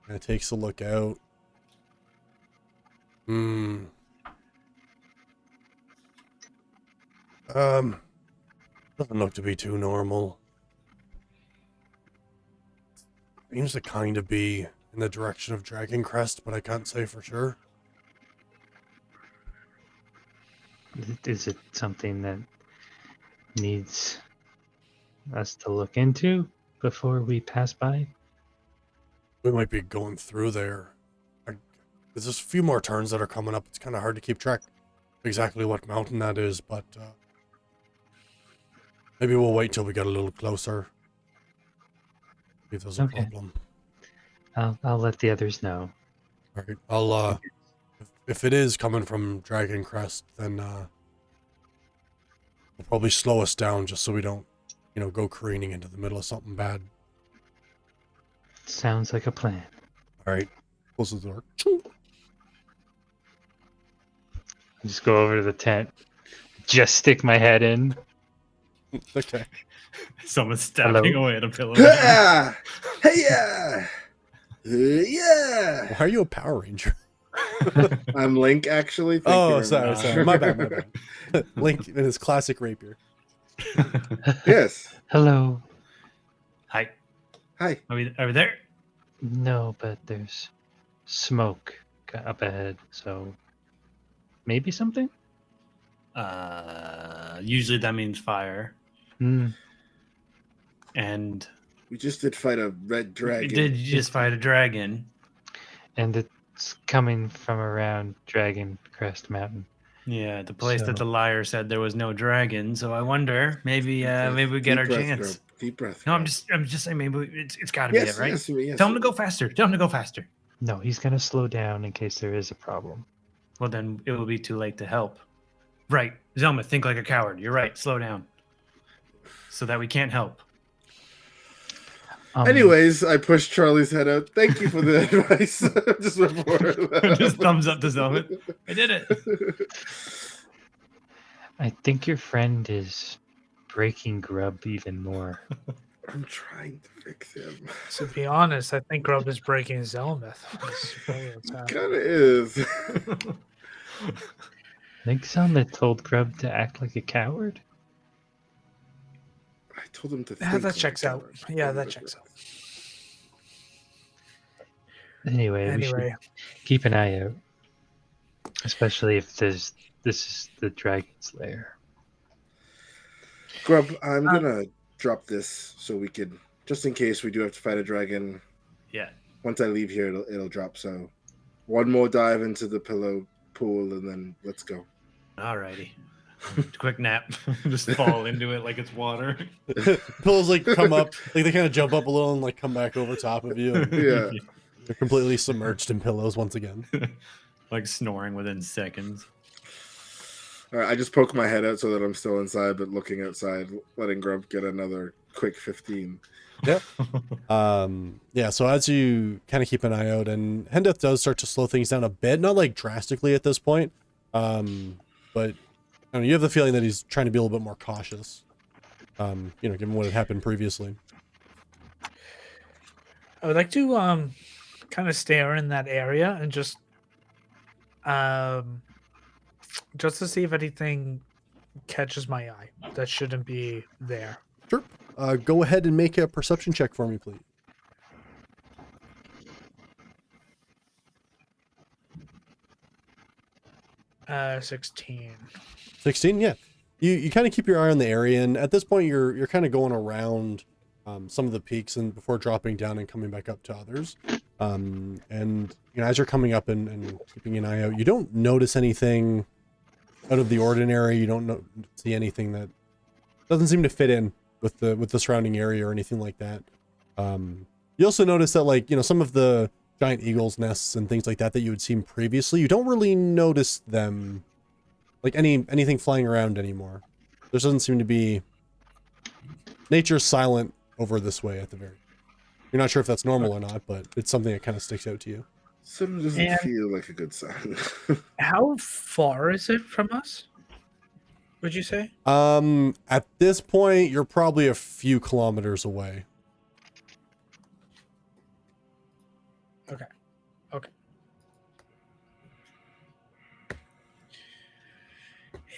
And it takes a look out. Doesn't look to be too normal. Seems to kind of be in the direction of Dragon Crest, but I can't say for sure. Is it something that needs us to look into before we pass by? We might be going through there. There's just a few more turns that are coming up. It's kind of hard to keep track of exactly what mountain that is, but maybe we'll wait till we get a little closer. If there's a Okay. problem. I'll let the others know. All right. I'll if it is coming from Dragon Crest, then it'll probably slow us down just so we don't, go careening into the middle of something bad. Sounds like a plan. All right. Close the door. I just go over to the tent, just stick my head in. Okay. Someone's stabbing away at a pillow. Yeah! Hey, yeah! Yeah! Why are you a Power Ranger? I'm Link, actually. Thank you Oh, very sorry, much. sorry. My bad. Link in his classic rapier. Yes. Hello. Hi. Hi. Are we there? No, but there's smoke up ahead, so maybe something? Usually that means fire. Hmm. And We just did fight a red dragon. did you just fight a dragon? And it's coming from around Dragon Crest Mountain. Yeah, the place So- that the liar said there was no dragon. So I wonder, maybe we get our chance. Grub. Deep breath. No, Grub. I'm just saying, maybe it's got to be Yes, it, right? yes. Tell him to go faster. Tell him to go faster. No, he's gonna slow down in case there is a problem. Well, then it will be too late to help. Right, Zelma, think like a coward. You're right. Slow down, so that we can't help. Anyways, I pushed Charlie's head out. Thank you for the advice. Just before Just thumbs up to Zelma. I did it. I think your friend is breaking Grub even more. I'm trying to fix him. To be honest, I think Grub is breaking Zelmith. That's really what's happening. Kind of is. I think Zelma told Grub to act like a coward. I told him to. Yeah, think that like checks a out. coward. Yeah, that checks out. Anyway, we should keep an eye out, especially if this is the dragon's lair. Grub, I'm gonna drop this so we can, just in case we do have to fight a dragon. Yeah. Once I leave here, it'll drop. So, one more dive into the pillow pool, and then let's go. Alrighty. Quick nap. Just fall into it like it's water. Pillows come up, they kind of jump up a little and come back over top of you. And Yeah. They're completely submerged in pillows once again. Like snoring within seconds. All right, I just poke my head out so that I'm still inside, but looking outside, letting Grub get another quick 15. Yeah. So as you kind of keep an eye out, and Hendeth does start to slow things down a bit, not drastically at this point, but you have the feeling that he's trying to be a little bit more cautious, given what had happened previously. I would like to kind of stare in that area and just to see if anything catches my eye that shouldn't be there. Sure. Go ahead and make a perception check for me, please. Uh, 16. 16, yeah. You kind of keep your eye on the area, and at this point you're kind of going around some of the peaks and before dropping down and coming back up to others. And as you're coming up and keeping an eye out, you don't notice anything out of the ordinary. You don't see anything that doesn't seem to fit in with the surrounding area or anything like that. You also notice that some of the giant eagles' nests and things like that you had seen previously, you don't really notice them, anything flying around anymore. There doesn't seem to be. Nature's silent over this way at the very. You're not sure if that's normal or not, but it's something that kind of sticks out to you. Something doesn't feel like a good sign. How far is it from us? Would you say? At this point, you're probably a few kilometers away. Okay.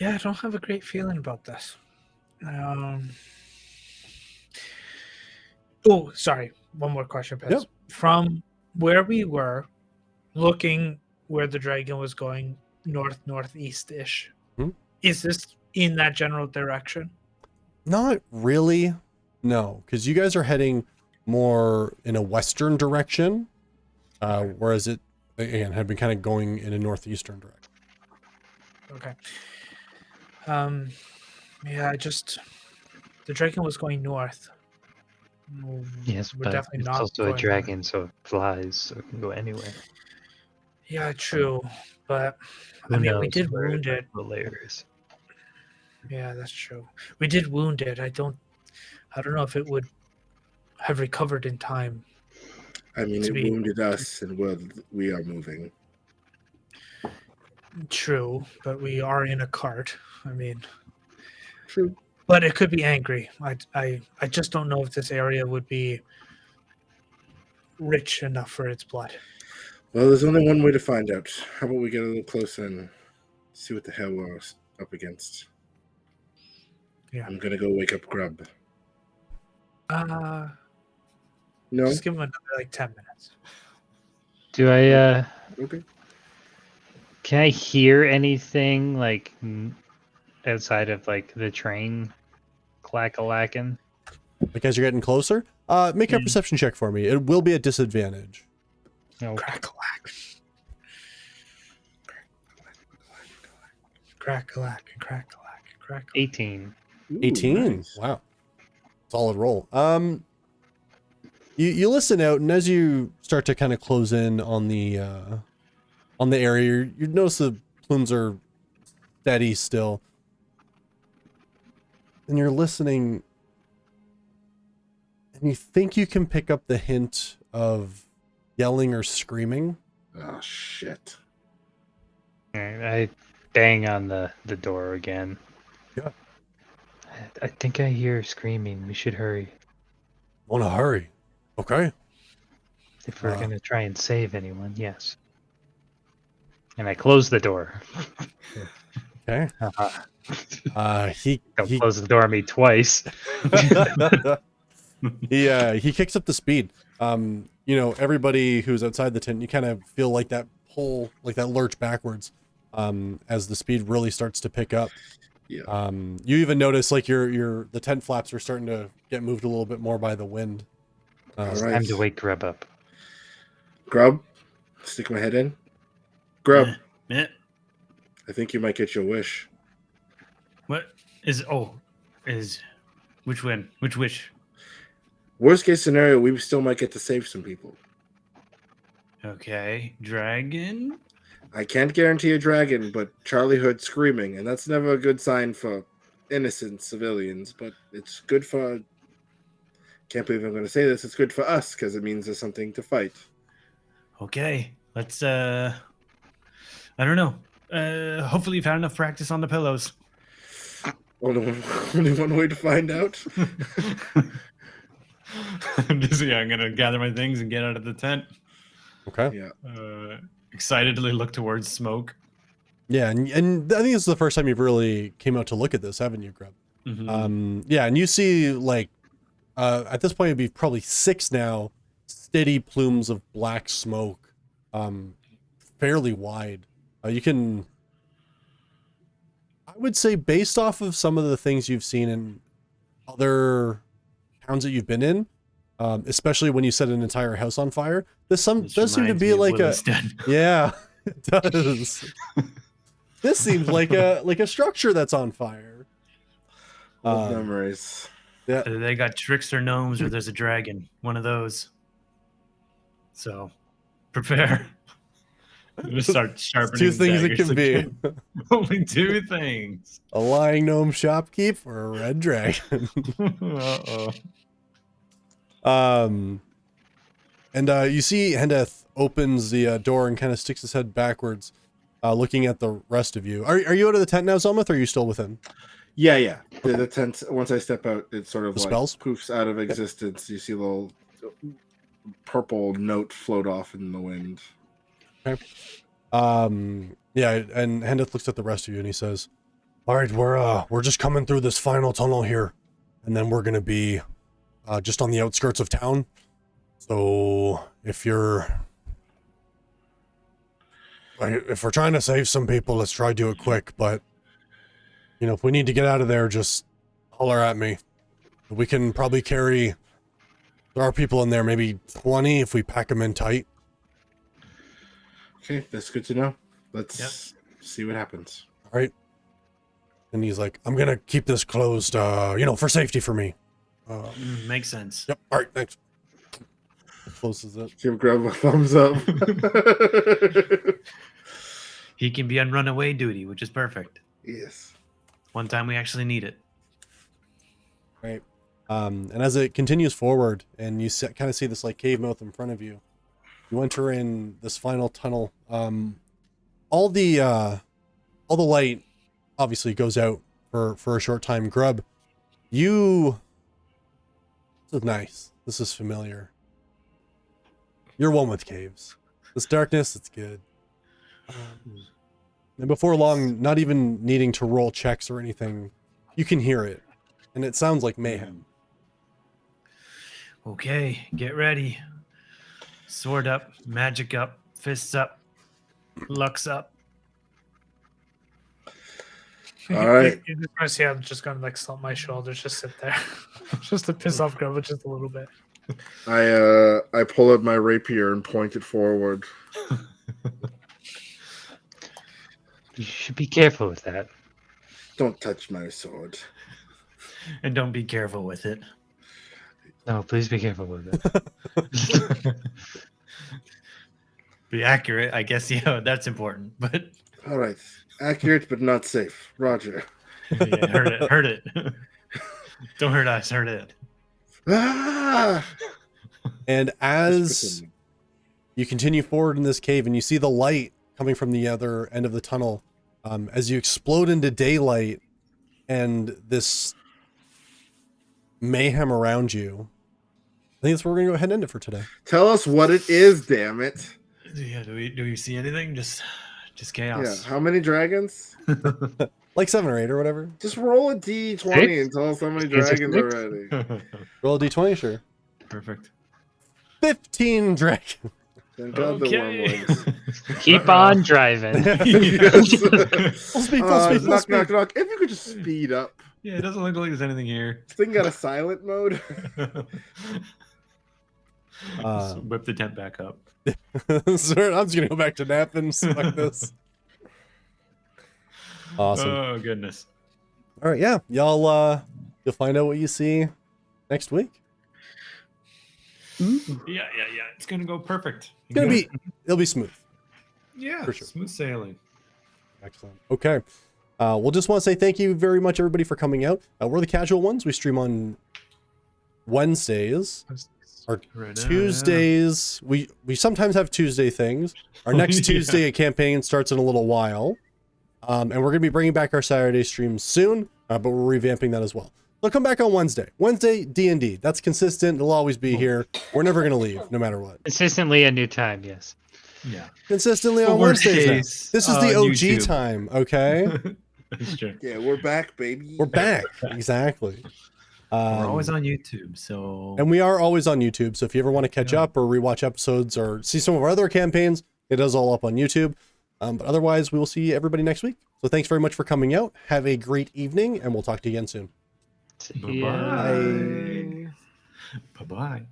Yeah, I don't have a great feeling about this. Oh, sorry. One more question, Piz. Yep. From where we were, looking where the dragon was going, northeast-ish, Hmm? is this in that general direction? Not really. No, because you guys are heading more in a western direction, whereas it, again, had been kind of going in a northeastern direction. Okay. Yeah, the dragon was going north. Yes, We're but definitely it's not also a going dragon, so it flies, so it can go anywhere. Yeah, true. But Who I mean, we knows did where wound it. the lair is? Yeah, that's true. We did wound it. I don't know if it would have recovered in time I mean, to it be wounded us, and we are moving. true, but we are in a cart. I mean, True. but it could be angry. I just don't know if this area would be rich enough for its blood. Well, there's only one way to find out. How about we get a little closer and see what the hell we're up against? Yeah. I'm gonna go wake up Grub. Uh, No? just give him another like 10 minutes. Do I Okay. can I hear anything like outside of like the train clack-a-lacking? Like as you're getting closer, make a perception check for me. It will be a disadvantage. No. Crack-a-lack. Crack-a-lack, crack-a-lack, crack-a-lack. 18. Ooh, 18. nice. Wow. Solid roll. You listen out, and as you start to kind of close in on the area, you notice the plumes are steady still, and you're listening, and you think you can pick up the hint of yelling or screaming. Oh, shit. Alright, I bang on the door again. Yeah. I think I hear screaming. We should hurry Want to hurry? Okay. if we're gonna try and save anyone. Yes. And I close the door. Okay. He Don't close the door on me twice. he kicks up the speed. Everybody who's outside the tent, you kind of feel like that pull, like that lurch backwards, as the speed really starts to pick up. Yeah. You even notice like the tent flaps are starting to get moved a little bit more by the wind. All It's right. time to wake Grub up. Grub, stick my head in. Grub, Yeah. I think you might get your wish. What is? Oh, which one? Which wish? Worst case scenario, we still might get to save some people. Okay, dragon. I can't guarantee a dragon, but Charlie Hood screaming, and that's never a good sign for innocent civilians, but it's good for... Can't believe I'm going to say this. It's good for us, because it means there's something to fight. Okay, let's. I don't know. Hopefully, you've had enough practice on the pillows. Only one way to find out. I'm gonna gather my things and get out of the tent. Okay. Yeah. Excitedly look towards smoke. Yeah, and I think this is the first time you've really came out to look at this, haven't you, Grub? Mm-hmm. Yeah, and you see like at this point it'd be probably 6 now, steady plumes of black smoke, fairly wide. You can, I would say, based off of some of the things you've seen in other towns that you've been in, especially when you set an entire house on fire, this does seem to be like a yeah, it does. This seems like a structure that's on fire. Old memories. Yeah, They got trickster gnomes, or there's a dragon. One of those. So, prepare. Just start sharpening. 2 things it daggers can be: again. Only 2 things. a lying gnome shopkeep or a red dragon. Uh-oh. And you see Hendeth opens the door and kind of sticks his head backwards, looking at the rest of you. Are you out of the tent now, Zelmith, or are you still within? Yeah. The tent, once I step out, it sort of The like spells? poofs out of existence. You see a little purple note float off in the wind. Okay. Yeah, and Hendeth looks at the rest of you and he says, All right, we're just coming through this final tunnel here, and then we're gonna be just on the outskirts of town. So if we're trying to save some people, let's try to do it quick. But if we need to get out of there, just holler at me. We can probably carry. There are people in there, maybe 20 if we pack them in tight. Okay, that's good to know. Let's see what happens. All right. And he's like, I'm gonna keep this closed, for safety for me. Makes sense. Yep. All right. Thanks. Closes it. Give Grub a thumbs up. He can be on runaway duty, which is perfect. Yes. One time we actually need it. Right. And as it continues forward, and you kind of see this like cave mouth in front of you, you enter in this final tunnel. All the light obviously goes out for a short time. Grub, this is nice. This is familiar. You're one with caves. This darkness, it's good. And before long, not even needing to roll checks or anything, you can hear it. And it sounds like mayhem. Okay, get ready. Sword up, magic up, fists up, luck's up. All right. You just want to see I'm just gonna like slump my shoulders, just sit there, just to piss off Grub just a little bit. I pull out my rapier and point it forward. You should be careful with that. Don't touch my sword. And don't be careful with it. No, please be careful with it. Be accurate, I guess, that's important. But All right. Accurate but not safe. Roger. yeah, hurt it. Don't hurt us, hurt it. Ah! And as you continue forward in this cave and you see the light coming from the other end of the tunnel, as you explode into daylight and this mayhem around you, I think that's where we're going to go ahead and end it for today. Tell us what it is, damn it. Yeah, do we see anything? Just chaos. Yeah. How many dragons? Like 7 or 8 or whatever. Just roll a d20 and tell us how many Is it dragons six? already. Roll a d20, sure. Perfect. 15 dragons. Thank God the wormlings. Keep on driving. Full speed, full speed, full knock, speed. knock, knock. If you could just speed up. Yeah, it doesn't look like there's anything here. This thing got a silent mode. Just whip the tent back up. Sir, I'm just going to go back to napping. Fuck this. Awesome. Oh goodness. All right, yeah. Y'all, you'll find out what you see next week. Yeah. It's gonna go perfect. It'll be smooth. Yeah, for sure. smooth sailing. Excellent. Okay. We'll just want to say thank you very much, everybody, for coming out. We're the Casual Ones. We stream on Wednesdays or Right now, Tuesdays. We sometimes have Tuesday things. Our next Yeah. Tuesday campaign starts in a little while. And we're going to be bringing back our Saturday streams soon, but we're revamping that as well. So come back on Wednesday. Wednesday, D&D. That's consistent. It'll always be here. We're never going to leave, no matter what. Consistently a new time, yes. Yeah. Consistently on Worst Wednesdays now. case, This is the on OG YouTube. time, okay? That's true. Yeah, we're back, baby. We're back. Exactly. We're always on YouTube, so And we are always on YouTube. So if you ever want to catch up or rewatch episodes or see some of our other campaigns, it is all up on YouTube. But otherwise, we will see everybody next week. So thanks very much for coming out. Have a great evening, and we'll talk to you again soon. Yeah. bye-bye. Bye-bye.